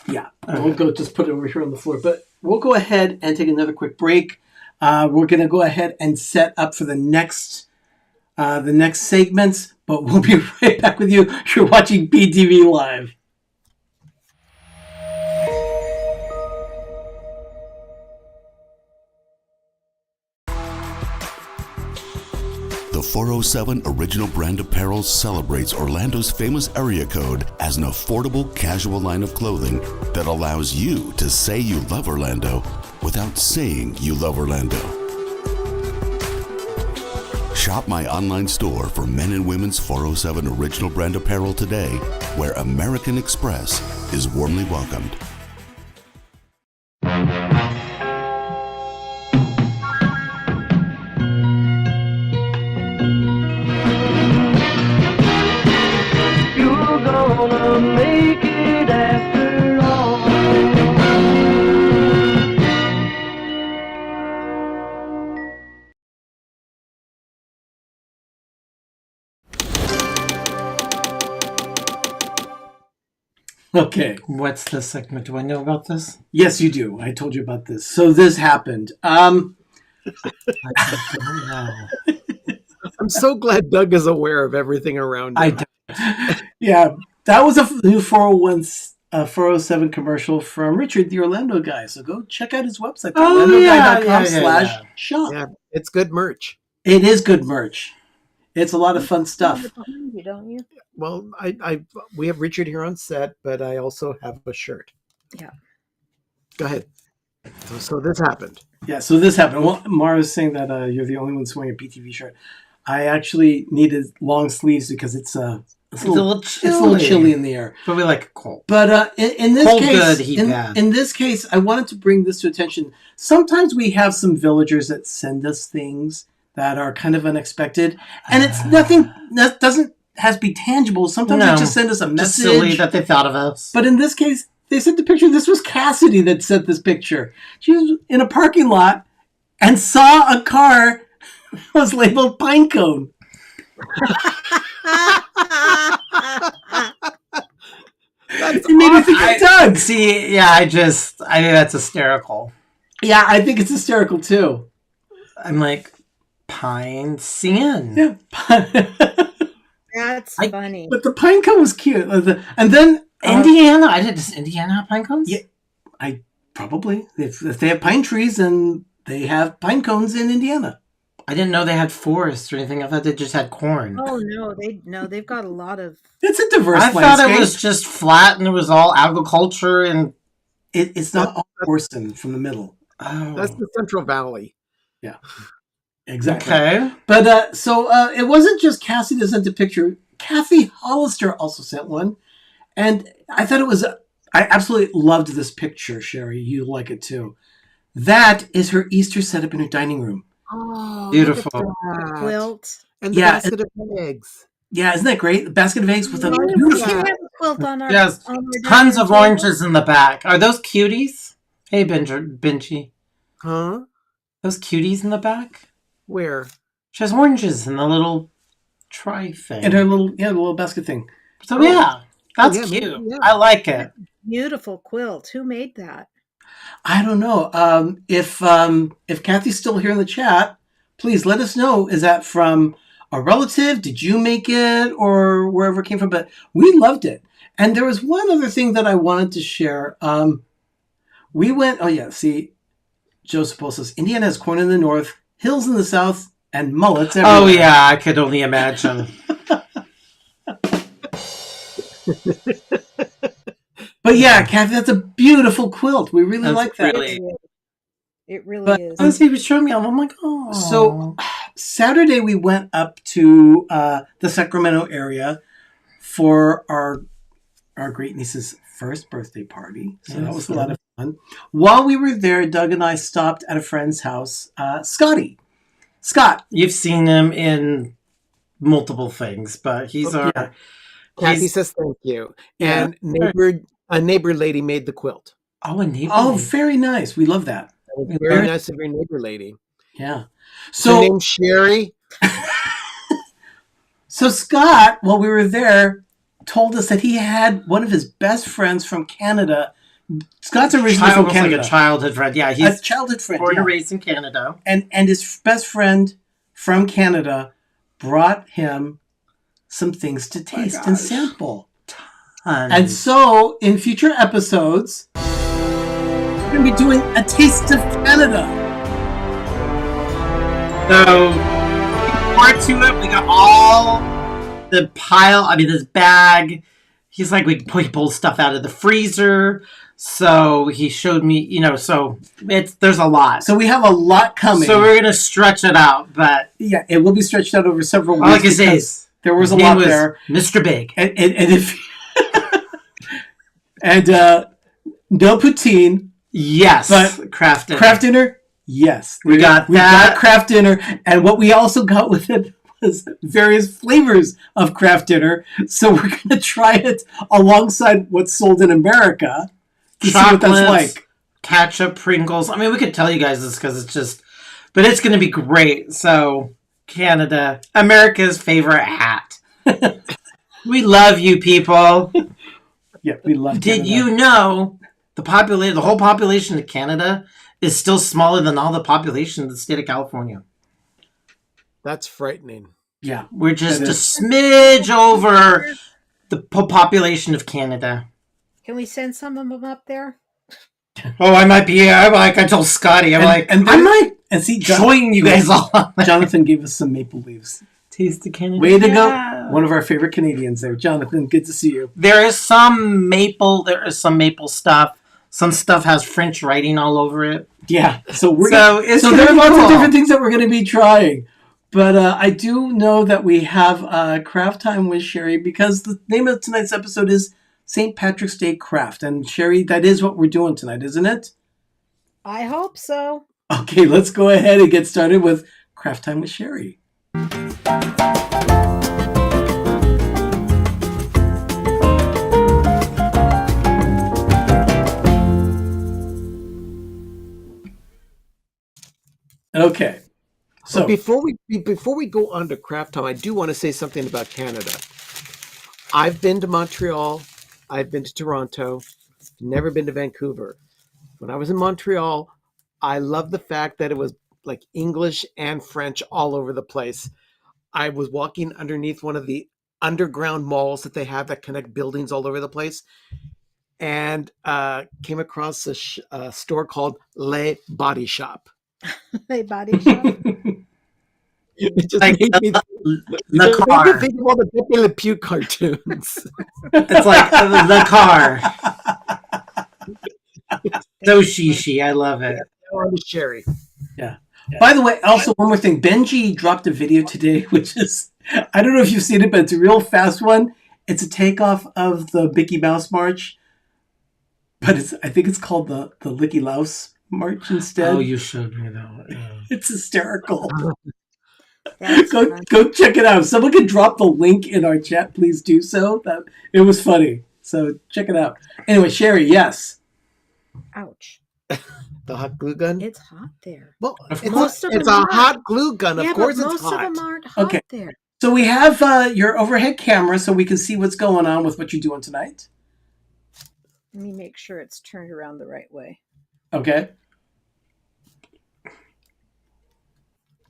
yeah, we'll go just put it over here on the floor. But we'll go ahead and take another quick break. We're going to go ahead and set up for the next segments. But we'll be right back with you. You're watching PTV Live. The 407 Original Brand Apparel celebrates Orlando's famous area code as an affordable casual line of clothing that allows you to say you love Orlando without saying you love Orlando. Shop my online store for men and women's 407 Original Brand Apparel today, where American Express is warmly welcomed. Okay. What's this segment? Do I know about this? Yes, you do. I told you about this. So this happened. I don't know. I'm so glad Doug is aware of everything around him. I don't. Yeah, that was a new 407 commercial from Richard, the Orlando guy. So go check out his website, Oh, yeah, orlandoguy.com/shop. Yeah, it's good merch. It is good merch. It's a lot of fun stuff. You don't you? Well, we have Richard here on set, but I also have a shirt. Yeah. Go ahead. So this happened. Yeah, so this happened. Well, Mara's saying that you're the only one wearing a PTV shirt. I actually needed long sleeves because it's a little chilly in the air. But we like it cold. But in this Cold case, good, heat bad. in this case, I wanted to bring this to attention. Sometimes we have some villagers that send us things that are kind of unexpected, and it's nothing that has to be tangible. Sometimes they just send us a Just message. silly that they thought of us. But in this case, they sent the picture. This was Cassidy that sent this picture. She was in a parking lot and saw a car was labeled pine cone. It made me think of Doug. See, yeah, I think that's hysterical. Yeah, I think it's hysterical too. I'm like, pine sin. Yeah. That's funny. But the pine cone was cute. And then Indiana? Does Indiana have pine cones? Yeah, probably. If they have pine trees, and they have pine cones in Indiana. I didn't know they had forests or anything. I thought they just had corn. Oh no, they've got a lot of. It's a diverse I thought landscape. it was just flat and it was all agriculture and. It's not all Orson from the middle. Oh. That's the Central Valley. Yeah, exactly. Okay. But so it wasn't just Cassie that sent a picture. Kathy Hollister also sent one, and I thought it was. I absolutely loved this picture, Sherry. You like it too. That is her Easter setup in her dining room. Oh, Beautiful. look at that. Quilt. And the Yeah, basket of eggs. Yeah, isn't that great? The basket of eggs with a We beautiful. can have a quilt on our. Yes. on our Tons dining of table. oranges in the back. Are those cuties? Hey, Benji. Huh? Those cuties in the back? Where? She has oranges in the little tray thing. And her little basket thing. So yeah, that's yeah, cute. yeah. I like it. Beautiful quilt. Who made that? I don't know. If Kathy's still here in the chat, please let us know. Is that from a relative? Did you make it, or wherever it came from? But we loved it. And there was one other thing that I wanted to share. We went. Oh yeah. See, Joseph says Indiana has corn in the north, hills in the south, and mullets everywhere. Oh yeah, I could only imagine. But yeah, Kathy, that's a beautiful quilt. We really That's like that. really- It really But- is. As he was showing me, I'm like, oh. So Saturday we went up to the Sacramento area for our great niece's first birthday party. So that was a lot of fun. While we were there, Doug and I stopped at a friend's house, Scott. You've seen him in multiple things, but he's Oh, our. yeah. Kathy he's- says thank you. Yeah. And a neighbor lady made the quilt. Oh, a neighbor. Oh, very nice. We love that. That was Very- very nice of your neighbor lady. Yeah. Her So name's Sherry. So Scott, while we were there, told us that he had one of his best friends from Canada. Scott's originally from almost like Canada. a childhood friend. Yeah, A he's childhood friend. born yeah. and raised in Canada. And his best friend from Canada brought him some things to taste and gosh. sample. Tons. And so in future episodes, we're going to be doing a taste of Canada. So, more to it, we got all the this bag. He's like, he pulled stuff out of the freezer. So, he showed me, so there's a lot. So we have a lot coming. So, we're going to stretch it out, but Yeah, it will be stretched out over several all I weeks. can say because is, there was a his lot name was there. Mr. Big. And if and no poutine, Yes, But Kraft Dinner. craft dinner. Yes, We got we that. got craft dinner, and what we also got with it was various flavors of craft dinner. So we're gonna try it alongside what's sold in America to see what that's Chocolates, like. ketchup, Pringles. I mean, we could tell you guys this because it's just, but it's going to be great. So, Canada, America's favorite hat. We love you, people. Yeah, we love. Did Canada. you know the whole population of Canada is still smaller than all the population of the state of California? That's frightening. Yeah, We're just It a is. smidge over the population of Canada. Can we send some of them up there? Oh, I might be. I told Scotty. I there- might and see, join you guys all. on that. Jonathan gave us some maple leaves. Taste of Canada. Way to Yeah. go! One of our favorite Canadians there, Jonathan. Good to see you. There is some maple stuff. Some stuff has French writing all over it. Yeah, so we're So it's so gonna there are be lots of cool. different things that we're going to be trying. But I do know that we have Craft Time with Sherry because the name of tonight's episode is St. Patrick's Day Craft. And Sherry, that is what we're doing tonight, isn't it? I hope so. Okay, let's go ahead and get started with Craft Time with Sherry. Okay. So So, before we go on to craft time, I do want to say something about Canada. I've been to Montreal, I've been to Toronto, never been to Vancouver. When I was in Montreal, I loved the fact that it was like English and French all over the place. I was walking underneath one of the underground malls that they have that connect buildings all over the place, and came across a store called Le Body Shop. They body shop. It just Like made me the it made me car. think of all the Pepe Le Pew cartoons. It's like the car. So shishi. I love it. Now on to Sherry. Yeah. By the way, also one more thing. Benji dropped a video today, which is, I don't know if you've seen it, but it's a real fast one. It's a takeoff of the Mickey Mouse March, but I think it's called the Licky Louse March instead. Oh, you showed me that one. Yeah. It's hysterical. That's Go fun. go check it out. If someone could drop the link in our chat, please do so. It was funny. So check it out. Anyway, Sherry, yes. Ouch. The hot glue gun? It's hot there. Well, Of it's, Most of it's them a aren't. hot glue gun. Of Yeah, course but it's most hot. of them aren't hot Okay. there. So we have your overhead camera so we can see what's going on with what you're doing tonight. Let me make sure it's turned around the right way. Okay.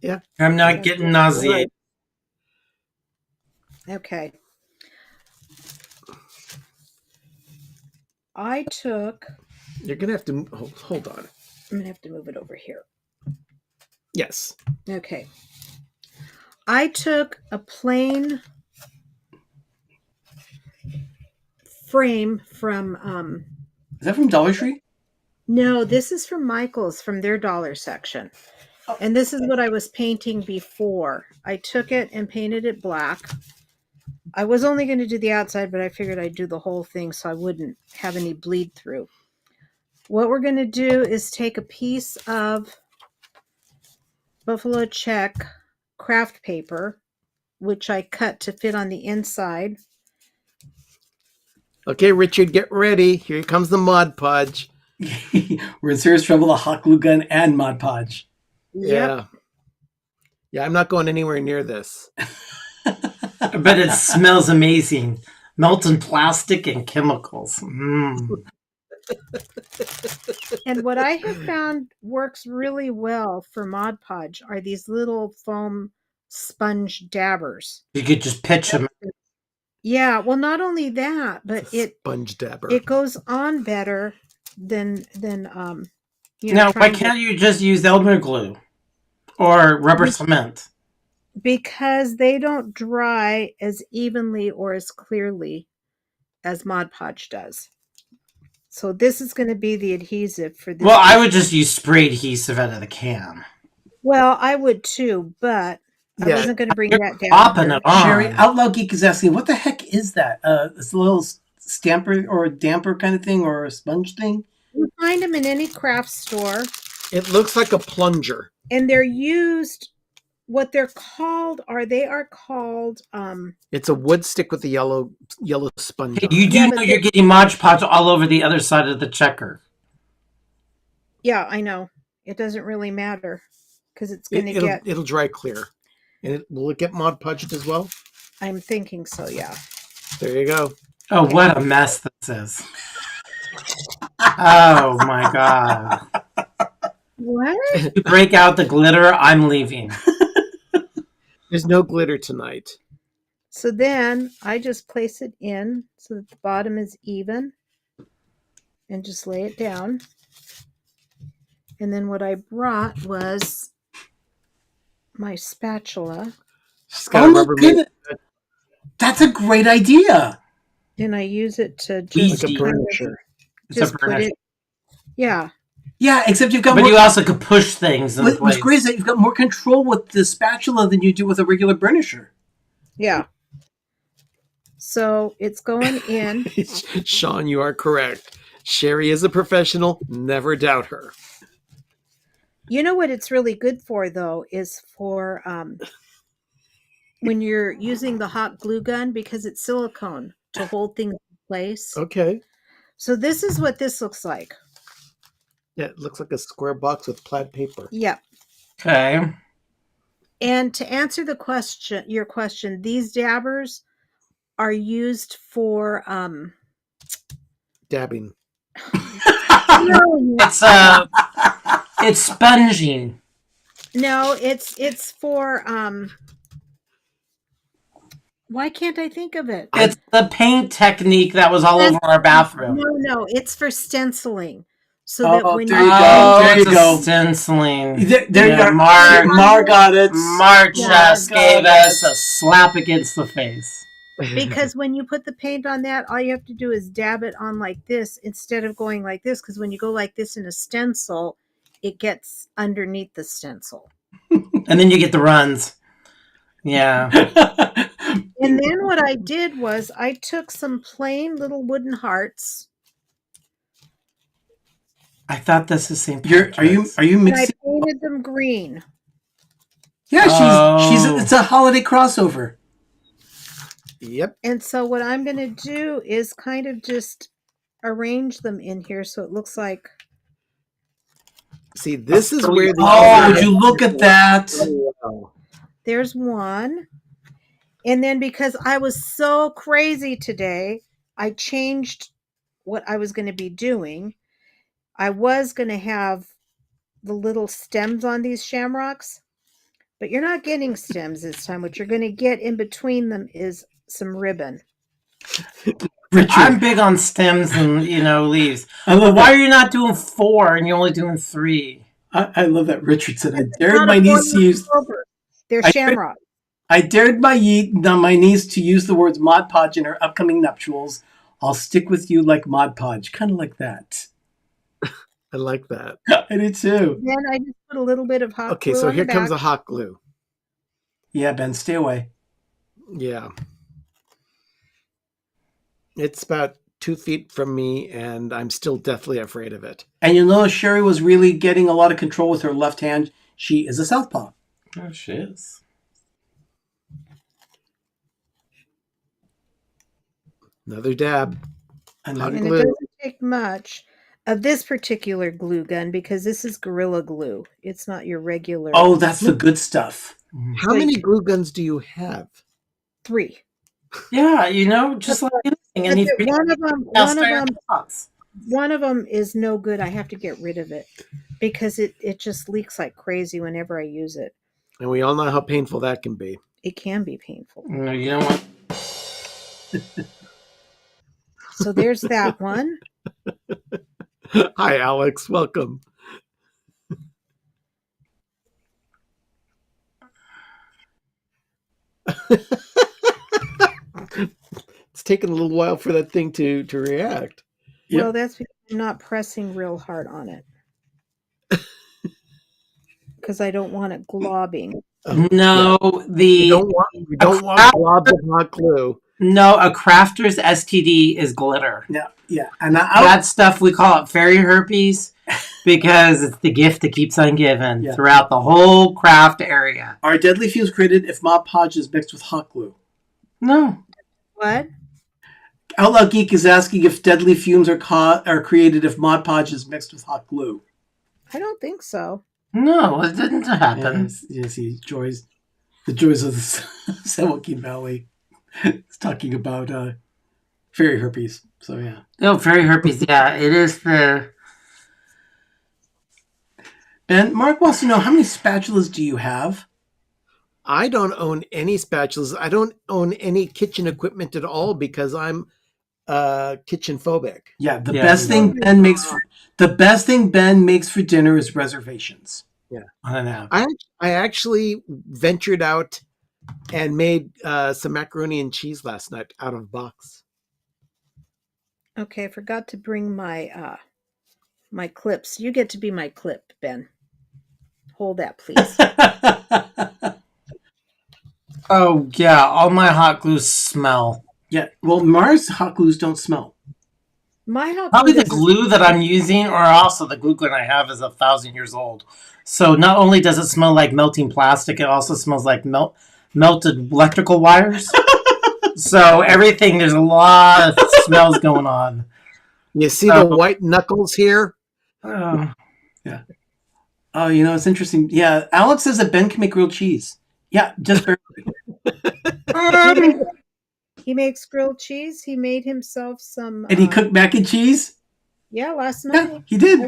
Yeah. I'm not getting nauseated. Okay. I took. You're going to have to... Hold on. I'm gonna have to move it over here. Yes. Okay. I took a plain frame from. Is that from Dollar Tree? No, this is from Michael's, from their dollar section. And this is what I was painting before. I took it and painted it black. I was only going to do the outside, but I figured I'd do the whole thing so I wouldn't have any bleed through. What we're going to do is take a piece of Buffalo Check craft paper, which I cut to fit on the inside. Okay, Richard, get ready. Here comes the Mod Podge. We're in serious trouble. The hot glue gun and Mod Podge. Yeah. Yeah, I'm not going anywhere near this. But it smells amazing. Melted plastic and chemicals. And what I have found works really well for Mod Podge are these little foam sponge dabbers. You could just pitch them. Yeah, well, not only that, but Sponge dabber. it goes on better than Now, why trying to- can't you just use Elmer glue or rubber cement? because they don't dry as evenly or as clearly as Mod Podge does. So this is going to be the adhesive for this. Well, I would just use spray adhesive out of the can. Well, I would too, but I Yeah. wasn't going to bring that down. Popping here. it on. Sherry, Outlaw Geek is asking, what the heck is that? It's a little stamper or a damper kind of thing or a sponge thing? You find them in any craft store, It looks like a plunger. and they're used. What they're called are called. It's a wood stick with a yellow sponge Hey, on you it. do Yeah, know but you're getting Mod Podge all over the other side of the checker. Yeah, I know. It doesn't really matter because it's going to get. It'll dry clear. And will it get Mod Podged as well? I'm thinking so. Yeah. There you go. Oh, what a mess this is. Oh, my God. What? You break out the glitter, I'm leaving. There's no glitter tonight. So then I just place it in so that the bottom is even, and just lay it down. And then what I brought was my spatula, She's got Oh a my Rubbermaid goodness. That's a great idea. and I use it to like just a Easy. kind of burnisher. It's a just put burnish. it. Yeah. Yeah, except you've got But more. you also could push things in What's place. great is that you've got more control with the spatula than you do with a regular burnisher. Yeah. So it's going in. Sean, you are correct. Sherry is a professional. Never doubt her. You know what it's really good for, though, is for when you're using the hot glue gun, because it's silicone to hold things in place. Okay. So this is what this looks like. Yeah, it looks like a square box with plaid paper. Yep. Okay. And to answer your question, these dabbers are used for Dabbing. It's sponging. no, it's for why can't I think of it? It's the paint technique that was all over our bathroom. No, it's for stenciling. so that Oh, when there you you go. Oh, There it's you go. a stenciling. There Yeah, you are. Mark. Mar got it. Mark Yeah. just gave us a slap against the face. because when you put the paint on that, all you have to do is dab it on like this instead of going like this. Because when you go like this in a stencil, it gets underneath the stencil. And then you get the runs. Yeah. And then what I did was I took some plain little wooden hearts I thought that's the same. Are you and I mixing? painted them green. Yeah, she's. Oh. It's a holiday crossover. Yep. And so what I'm going to do is kind of just arrange them in here so it looks like. See, this is Oh, where the Oh, would overhead you look at that? Oh, wow. There's one. And then because I was so crazy today, I changed what I was going to be doing. I was going to have the little stems on these shamrocks, but you're not getting stems this time. What you're going to get in between them is some ribbon. Richard, I'm big on stems and leaves. I love Why that. are you not doing 4 and you're only doing 3? I love that. Richard said, "I dared Not my a niece to form of use. clover. They're I- shamrock. I dared my niece to use the words Mod Podge in her upcoming nuptials. I'll stick with you like Mod Podge, kind of like that. I like that. I do too. Then I just put a little bit of hot Okay, glue so on here the comes back. the hot glue. Yeah, Ben, stay away. Yeah. It's about 2 feet from me, and I'm still deathly afraid of it. And you'll notice Sherry was really getting a lot of control with her left hand. She is a southpaw. Oh, she is. Another dab. And Hot And glue. it doesn't take much of this particular glue gun because this is Gorilla Glue. It's not your regular. oh, that's the good stuff. How many glue guns do you have? 3. Yeah, just like anything. And That's it. One of them is no good. I have to get rid of it because it just leaks like crazy whenever I use it. And we all know how painful that can be. It can be painful. No, you know what? So there's that one. Hi, Alex. Welcome. It's taken a little while for that thing to react. Yep. Well, that's because I'm not pressing real hard on it. Because I don't want it globbing. No, We don't want globs of hot glue. No, a crafter's STD is glitter. Yeah. And That stuff, we call it fairy herpes because it's the gift that keeps on giving Yeah. throughout the whole craft area. are deadly fumes created if Mod Podge is mixed with hot glue? No. What? Outlaw Geek is asking if deadly fumes are created if Mod Podge is mixed with hot glue. I don't think so. No, it didn't happen. You see, the joys of the San Joaquin Valley. It's talking about fairy herpes. So yeah. No, fairy herpes, yeah. It is the... Ben, Mark wants to know, how many spatulas do you have? I don't own any spatulas. I don't own any kitchen equipment at all because I'm kitchen phobic. Yeah, the best thing Ben makes for dinner is reservations. Yeah. On an app. I actually ventured out and made some macaroni and cheese last night out of a box. Okay, I forgot to bring my my clips. You get to be my clip, Ben. Hold that, please. Oh, yeah. All my hot glues smell. Yeah, well, Mars hot glues don't smell. My hot Probably glue the doesn't- glue that I'm using, or also the glue gun I have is 1,000 years old. So not only does it smell like melting plastic, it also smells like melted electrical wires. So everything, there's a lot of smells going on. You see the white knuckles here? Oh. Oh, it's interesting. Yeah, Alex says that Ben can make grilled cheese. Yeah, just barely. He makes grilled cheese. He made himself some. And he cooked mac and cheese? Yeah, last Yeah, night. he did.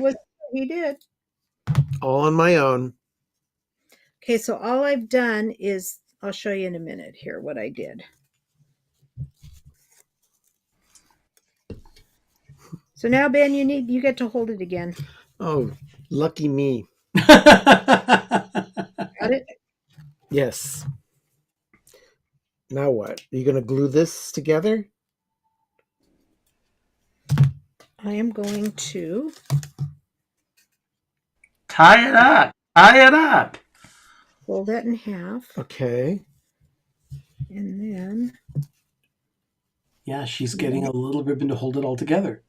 He did. All on my own. Okay, so all I've done is, I'll show you in a minute here what I did. So now, Ben, you get to hold it again. Oh, lucky me. Got it? Yes. Now what? Are you going to glue this together? I am going to. Tie it up. Tie it up. Fold that in half, Okay. and then Yeah, she's getting a little ribbon to hold it all together.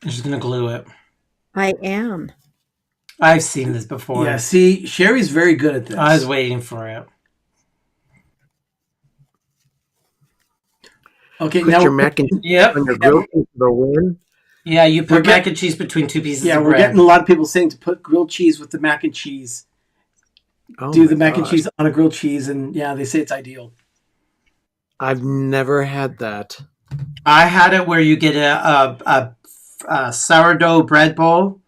I'm just gonna glue it. I am. I've seen this before. Yeah, see, Sherry's very good at this. I was waiting for it. Okay, Put now your mac and cheese Yep. on your grill for the win. Yeah, you We're put mac and cheese between two pieces yeah, of we're bread. getting a lot of people saying to put grilled cheese with the mac and cheese. Oh Do my the mac and gosh. cheese on a grilled cheese, and yeah, they say it's ideal. I've never had that. I had it where you get a sourdough bread bowl.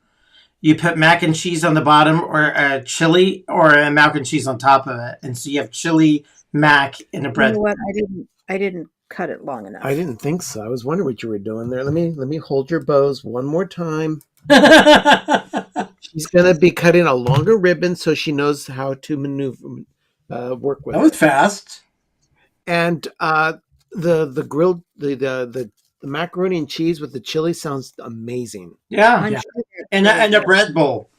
You put mac and cheese on the bottom, or a chili, or a mac and cheese on top of it, and so you have chili, mac, and a You bread. know what? I didn't cut it long enough. I didn't think so. I was wondering what you were doing there. Let me hold your bows one more time. She's gonna be cutting a longer ribbon so she knows how to maneuver, work with That was it. fast. And the grilled the macaroni and cheese with the chili sounds amazing. Yeah, I'm Yeah. sure that's and really a good. bread bowl.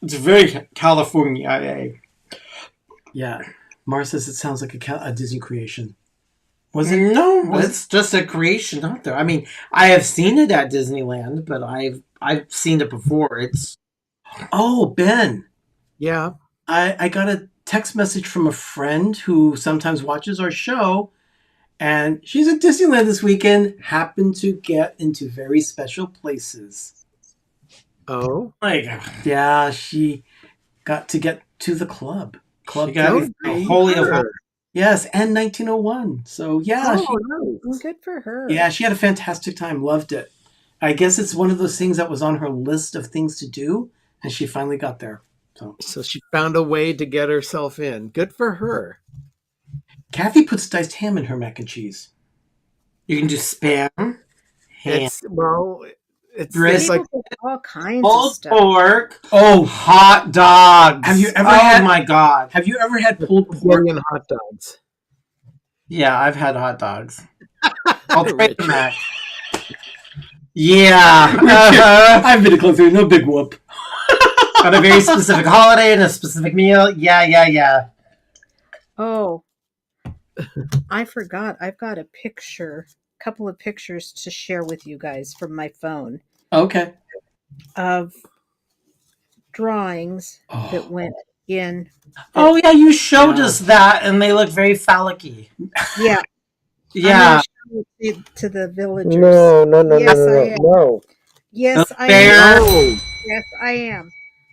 It's very California. Yeah, Mara says it sounds like a Disney creation. Was it? No, it's just a creation out there. I mean, I have seen it at Disneyland, but I've seen it before. It's Oh, Ben, Yeah. I got a text message from a friend who sometimes watches our show, and she's at Disneyland this weekend. Happened to get into very special places. Oh. like Yeah, she got to get to the club. Club You got Club. a holy of Her. Yes, and 1901. So yeah, Oh, nice. Well, good for her. yeah, she had a fantastic time. Loved it. I guess it's one of those things that was on her list of things to do, and she finally got there. So she found a way to get herself in. Good for her. Kathy puts diced ham in her mac and cheese. You can do spam, ham, It's Brisket. like People put all kinds of pulled stuff. pork, Oh, hot dogs. Have you ever Oh had- my god! have you ever had pulled pork? Brazilian hot dogs. Yeah, I've had hot dogs. I'll trade Rich. them back. Yeah, uh-huh. I've been to Club 3, no big whoop. On a very specific holiday and a specific meal. Yeah. Oh, I forgot. I've got a couple of pictures to share with you guys from my phone Okay. of drawings that went in. Oh yeah, you showed us that, and they look very phallic-y. Yeah. Yeah, I'm gonna show it to the villagers. No. Yes, I am. No. Yes, I Fair. am. No. Yes, I am.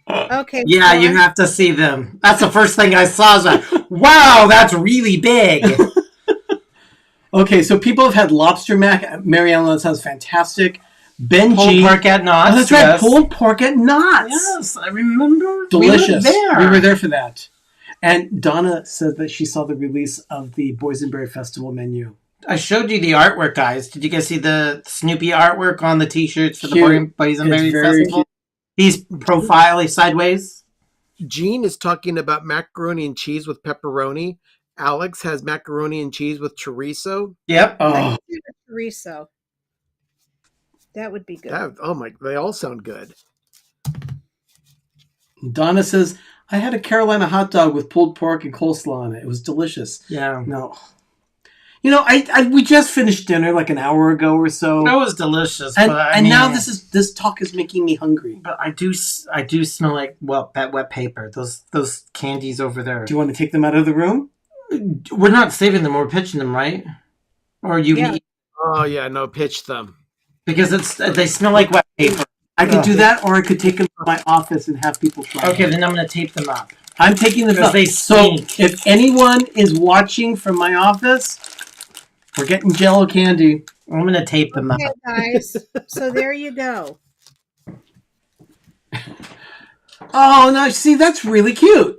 Okay. yeah, so you have to see them. That's the first thing I saw. I was like, wow, that's really big. Okay, so people have had lobster mac. Marianne, that sounds fantastic. Pulled Benji. pork at Oh, Knott's. that's right. yes. Pulled pork at Knott's. Yes, I remember. Delicious. We We were there for that. And Donna said that she saw the release of the Boysenberry Festival menu. I showed you the artwork, guys. Did you guys see the Snoopy artwork on the T-shirts for the Cute. Boysenberry It's very Festival? He's profiling sideways. Gene is talking about macaroni and cheese with pepperoni. Alex has macaroni and cheese with chorizo. Yep. I Oh, can do a chorizo. That would be good. They all sound good. Donna says, I had a Carolina hot dog with pulled pork and coleslaw on it. It was delicious. Yeah. No. You know, we just finished dinner like an hour ago or so. That was delicious. And, but I and mean, now this talk is making me hungry. But I do smell like that wet paper. Those candies over there. Do you want to take them out of the room? We're not saving them. We're pitching them, right? Or you Yeah. Oh yeah, no, pitch them. because they smell like wet paper. I could do that, or I could take them to my office and have people try Okay, them. then I'm gonna tape them up. I'm taking them Because up. they So stink. if anyone is watching from my office, we're getting Jello candy. I'm gonna tape them Okay, up. guys. So there you go. Oh, no, see, that's really cute.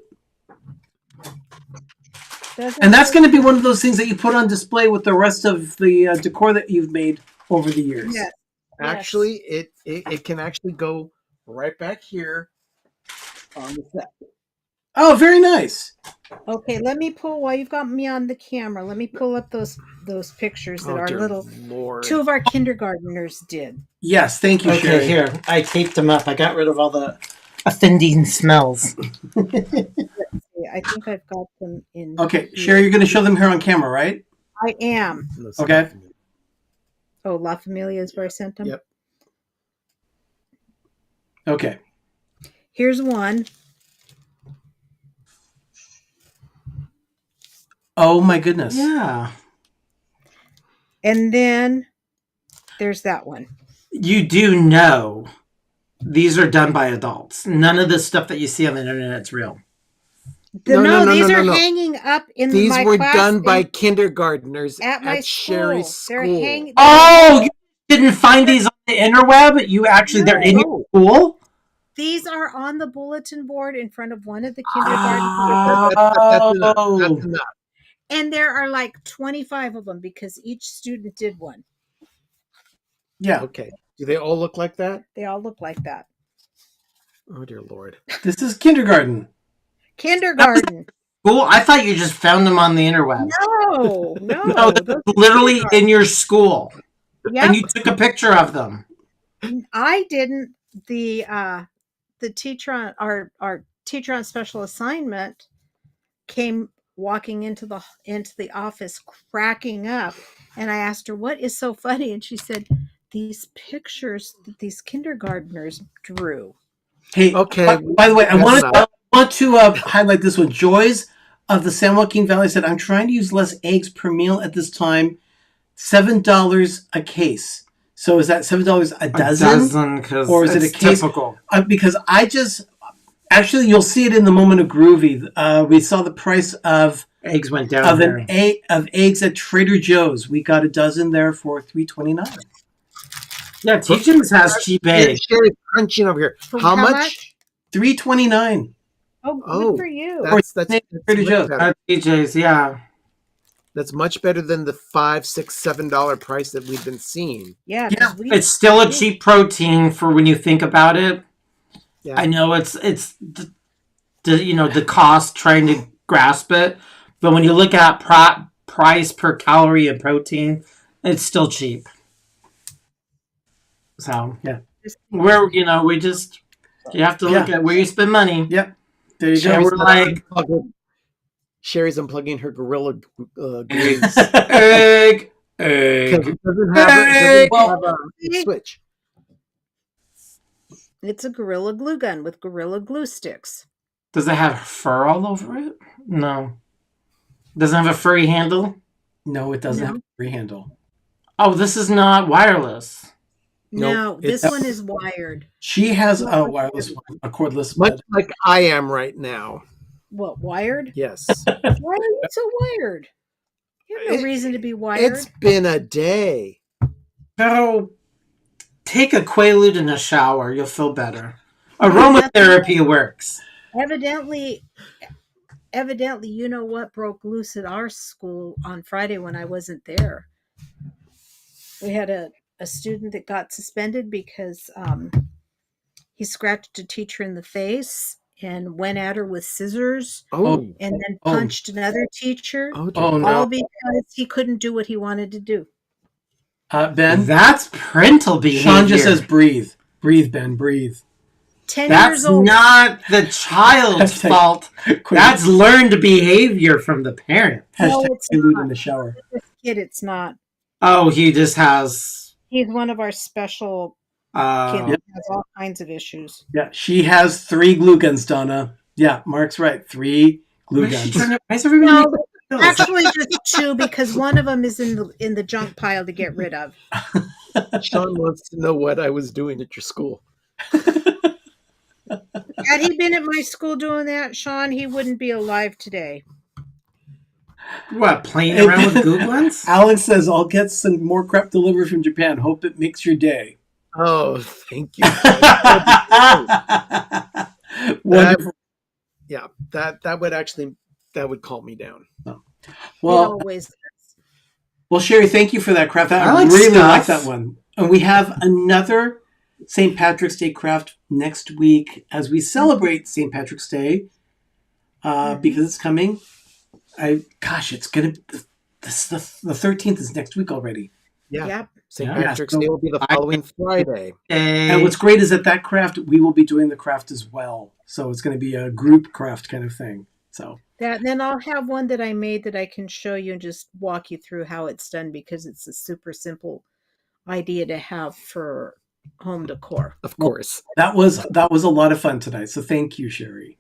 Doesn't And that's it? going to be one of those things that you put on display with the rest of the decor that you've made over the years. Yes. Actually, it can actually go right back here on the set. Oh, very nice. Okay, let me pull while you've got me on the camera. Let me pull up those pictures that Oh, our dear little Lord. 2 of our kindergartners did. Yes, thank you, Okay, Sherry. here. I taped them up. I got rid of all the offending smells. Yeah, I think I've got them in. Okay, here. Sherry, you're going to show them here on camera, right? I am. Okay. Oh, La Familia is where I sent them. Yep. Okay. Here's one. Oh my goodness. Yeah. And then there's that one. You do know these are done by adults. None of the stuff that you see on the internet is real. No, These are no. hanging up in These my were class done by in- kindergartners at my Sherry's school. They're school. hanging. Oh, you didn't find these on the interweb? You actually, they're in your No. school? These are on the bulletin board in front of one of the kindergarten. That's enough. And there are like 25 of them because each student did one. Yeah. Okay. Do they all look like that? They all look like that. Oh, dear Lord. This is kindergarten. Kindergarten. Cool. I thought you just found them on the interweb. No. No, that's literally in your school. Yep. And you took a picture of them. I didn't. The teacher on our teacher on special assignment came walking into the office cracking up, and I asked her, what is so funny? And she said, these pictures that these kindergartners drew. Hey, Okay. by the way, I That's want to highlight this one. Joyce of the San Joaquin Valley said, I'm trying to use less eggs per meal at this time. $7 a case. So is that $7 a dozen? Because or is it a case? typical. Because actually, you'll see it in the moment of groovy. We saw the price of Eggs went down. of eggs at Trader Joe's. We got a dozen there for $3.29. Yeah, Teachings has cheap eggs. Sherry's crunching over here. How much? $3.29. Oh, good Oh, for you. That's Trader much Joe's. better. TJ's, yeah. That's much better than the $5, $6, $7 price that we've been seeing. Yeah, Yeah, 'cause we- It's still a cheap protein for when you think about it. Yeah. I know it's the cost trying to grasp it, but when you look at price per calorie of protein, it's still cheap. So Yeah. you have to look at where you spend money. Yep. There you And go. we're like Sherry's unplugging her Gorilla Glue egg. because it doesn't have a switch. it's a Gorilla Glue gun with Gorilla Glue sticks. Does it have fur all over it? No. Doesn't have a furry handle? No, it doesn't No. have a free handle. Oh, this is not wireless. Nope, No, this it's- one is wired. She has a wireless one, a cordless Much one. like I am right now. What, wired? Yes. Why are you so wired? You have no It- reason to be wired. It's been a day. Go take a Quaalude in a shower. You'll feel better. Aromatherapy works. Evidently, you know what broke loose at our school on Friday when I wasn't there. We had a student that got suspended because he scratched a teacher in the face and went at her with scissors Oh. and then Oh. punched another teacher, Oh, dear. Oh, no. all because he couldn't do what he wanted to do. Ben, That's parental behavior. Sean just says breathe. Breathe, Ben, breathe. 10 that's years old. not the child's Hashtag- fault. That's learned behavior from the parent. No, Hashtag it's Quaalude not. in the shower. This kid, it's not. Oh, he just has. He's one of our special kids Uh, that has all kinds of issues. Yeah, she has 3 glue guns, Donna. Yeah, Mark's right. 3 glue why guns. is everybody No, making pills? actually just 2 because one of them is in the junk pile to get rid of. Sean wants to know what I was doing at your school. Had he been at my school doing that, Sean, he wouldn't be alive today. What, playing around with glue guns? Alex says, I'll get some more crap delivered from Japan. Hope it makes your day. Oh, thank you. Wonderful. Yeah, that would calm me down. He Well, always does. Sherry, thank you for that crap. I I like really stuff. like that one. And we have another St. Patrick's Day craft next week as we celebrate St. Patrick's Day because it's coming. It's gonna. The 13th is next week already. Yeah. Yep. St. Yeah. Patrick's Day will be the following Friday. And what's great is that craft, we will be doing the craft as well. So it's going to be a group craft kind of thing. So That, then I'll have one that I made that I can show you and just walk you through how it's done because it's a super simple idea to have for home decor. Of course. that was a lot of fun tonight. So thank you, Sherry.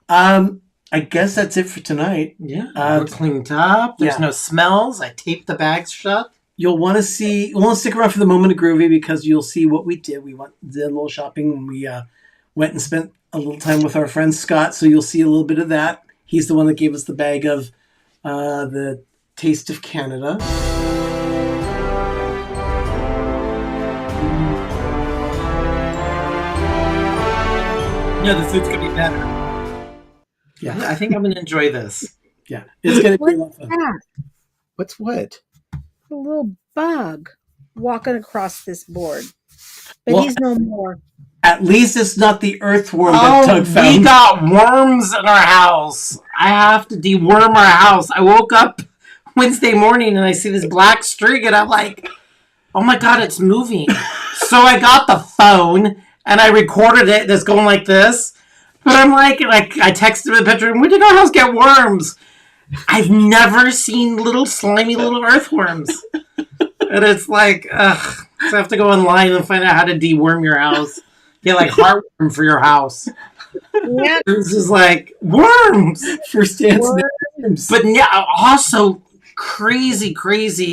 I guess that's it for tonight. Yeah, we're cleaned up. There's no smells. I taped the bags shut. You'll want to stick around for the moment of groovy because you'll see what we did. We did a little shopping and we went and spent a little time with our friend Scott. So you'll see a little bit of that. He's the one that gave us the bag of the Taste of Canada. Yeah, the food's gonna be better. Yeah, I think I'm gonna enjoy this. yeah, it's gonna be a lot What's of fun. that? What's what? A little bug walking across this board. But Well, he's no more. At least it's not the earthworm that Oh, Doug found. we got worms in our house. I have to deworm our house. I woke up Wednesday morning and I see this black streak and I'm like, oh my God, it's moving. So I got the phone and I recorded it. It's going like this. But I'm like I texted the picture, when did our house get worms? I've never seen little slimy little earthworms. And it's like, ugh. So I have to go online and find out how to deworm your house. Get like heartworm for your house. Yeah. This is like worms. First dance names. But yeah, also crazy.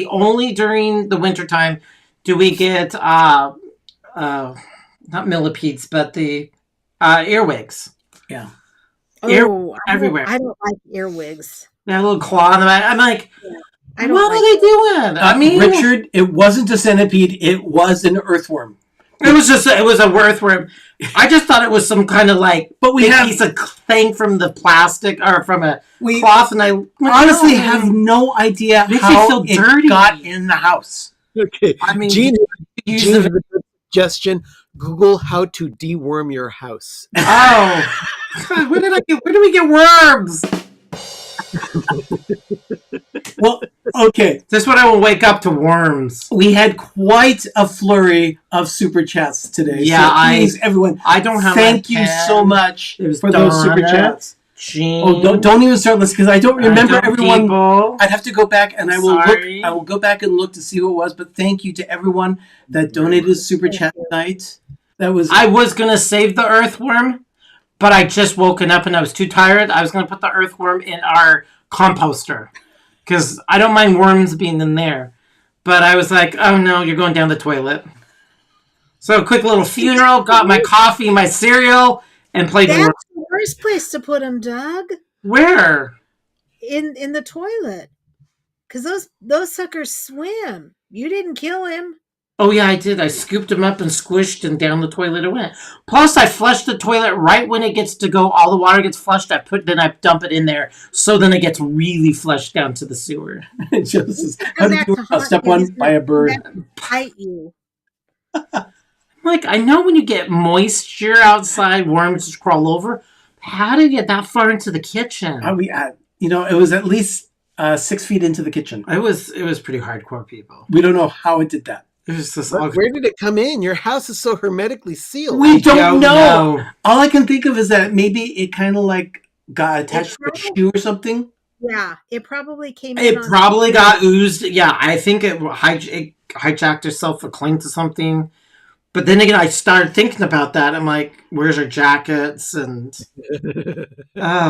Only during the wintertime do we get not millipedes, but the earwigs. Yeah. Oh, everywhere. I don't like earwigs. That little claw in the back. I'm like, I don't what like are they doing? I mean, Richard, it wasn't a centipede. It was an earthworm. it was a earthworm. I just thought it was some kind of like, But we big have- piece of thing from the plastic or from a We cloth, and I honestly have no idea Makes me how feel it dirty. got in the house. Okay. I mean, Gene, use Gene the- has a good suggestion. Google how to deworm your house. Oh, where do we get worms? Well, okay. This one I will wake up to worms. We had quite a flurry of super chats today. Yeah, so please, everyone, I don't have. thank my you pen. so much It was for those super Donna, chats. Gene, Oh, don't even start listening because I don't remember random everyone. people. I'd have to go back and I will Sorry. look. I will go back and look to see who it was. But thank you to everyone that donated a super chat tonight. That was I was gonna save the earthworm, but I just woken up and I was too tired. I was gonna put the earthworm in our composter because I don't mind worms being in there. But I was like, oh no, you're going down the toilet. So a quick little funeral, got my coffee, my cereal, and played That's worms. the worst place to put them, Doug. Where? In the toilet, because those suckers swim. You didn't kill him. Oh yeah, I did. I scooped him up and squished, and down the toilet it went. Plus, I flushed the toilet right when it gets to go. All the water gets flushed. I dump it in there, so then it gets really flushed down to the sewer. just how did you That's a hot step thing, one isn't by it? a bird? Bite you. Like, I know when you get moisture outside, worms just crawl over. How did you get that far into the kitchen? It was at least 6 feet into the kitchen. It was pretty hardcore, people. We don't know how it did that. It was just Where did it come in? Your house is so hermetically sealed. We don't don't know. know. All I can think of is that maybe it kind of like got attached to a shoe or something. Yeah, it probably came. It in on- probably got oozed. Yeah, I think it hijacked itself or clung to something. But then again, I started thinking about that. I'm like, where's our jackets? And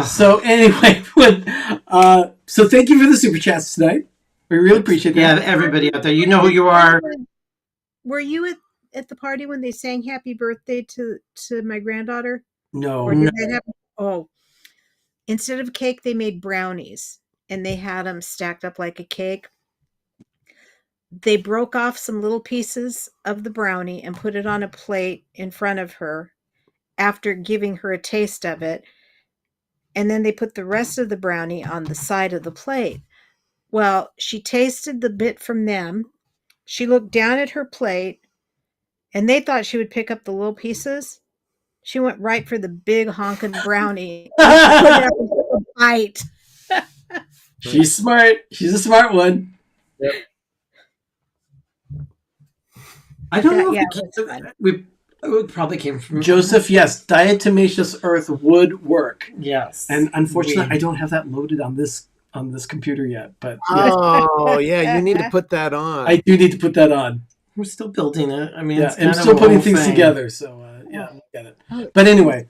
So anyway, so thank you for the super chats tonight. We really appreciate yeah, that. everybody out there, you know who you are. Were you at the party when they sang "Happy Birthday" to my granddaughter? No, Or did that happen? Oh, instead of cake, they made brownies, and they had them stacked up like a cake. They broke off some little pieces of the brownie and put it on a plate in front of her after giving her a taste of it. And then they put the rest of the brownie on the side of the plate. Well, she tasted the bit from them, she looked down at her plate, and they thought she would pick up the little pieces. She went right for the big honking brownie. And she put it up a bite. She's smart. She's a smart one. Yep. I don't know if Yeah, it probably came from Joseph, yes, diatomaceous earth would work. Yes. And unfortunately, I don't have that loaded on this computer yet. But Oh, yeah, you need to put that on. I do need to put that on. We're still building it. I mean, Yeah, it's I'm kind of still a putting whole things thing. together. So yeah, look at it. But anyway,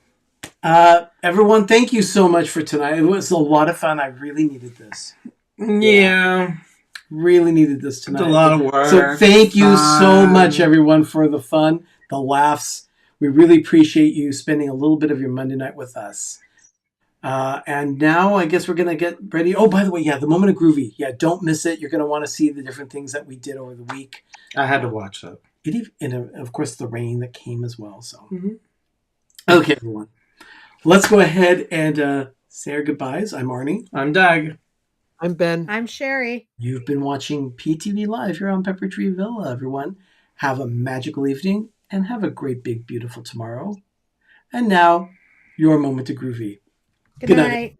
everyone, thank you so much for tonight. It was a lot of fun. I really needed this. Yeah. Really needed this It's tonight. a lot of work. So thank you so Fun. much, everyone, for the fun, the laughs. We really appreciate you spending a little bit of your Monday night with us. And now I guess we're going to get ready. Oh, by the way, yeah, the Moment of Groovy. Yeah, don't miss it. You're going to want to see the different things that we did over the week. I had to watch that. And of course, the rain that came as well. So, Mm-hmm. Okay, everyone. Let's go ahead and say our goodbyes. I'm Arnie. I'm Doug. I'm Ben. I'm Sherry. You've been watching PTV Live here on Pepper Tree Villa, everyone. Have a magical evening and have a great, big, beautiful tomorrow. And now, your Moment to Groovy. Good night.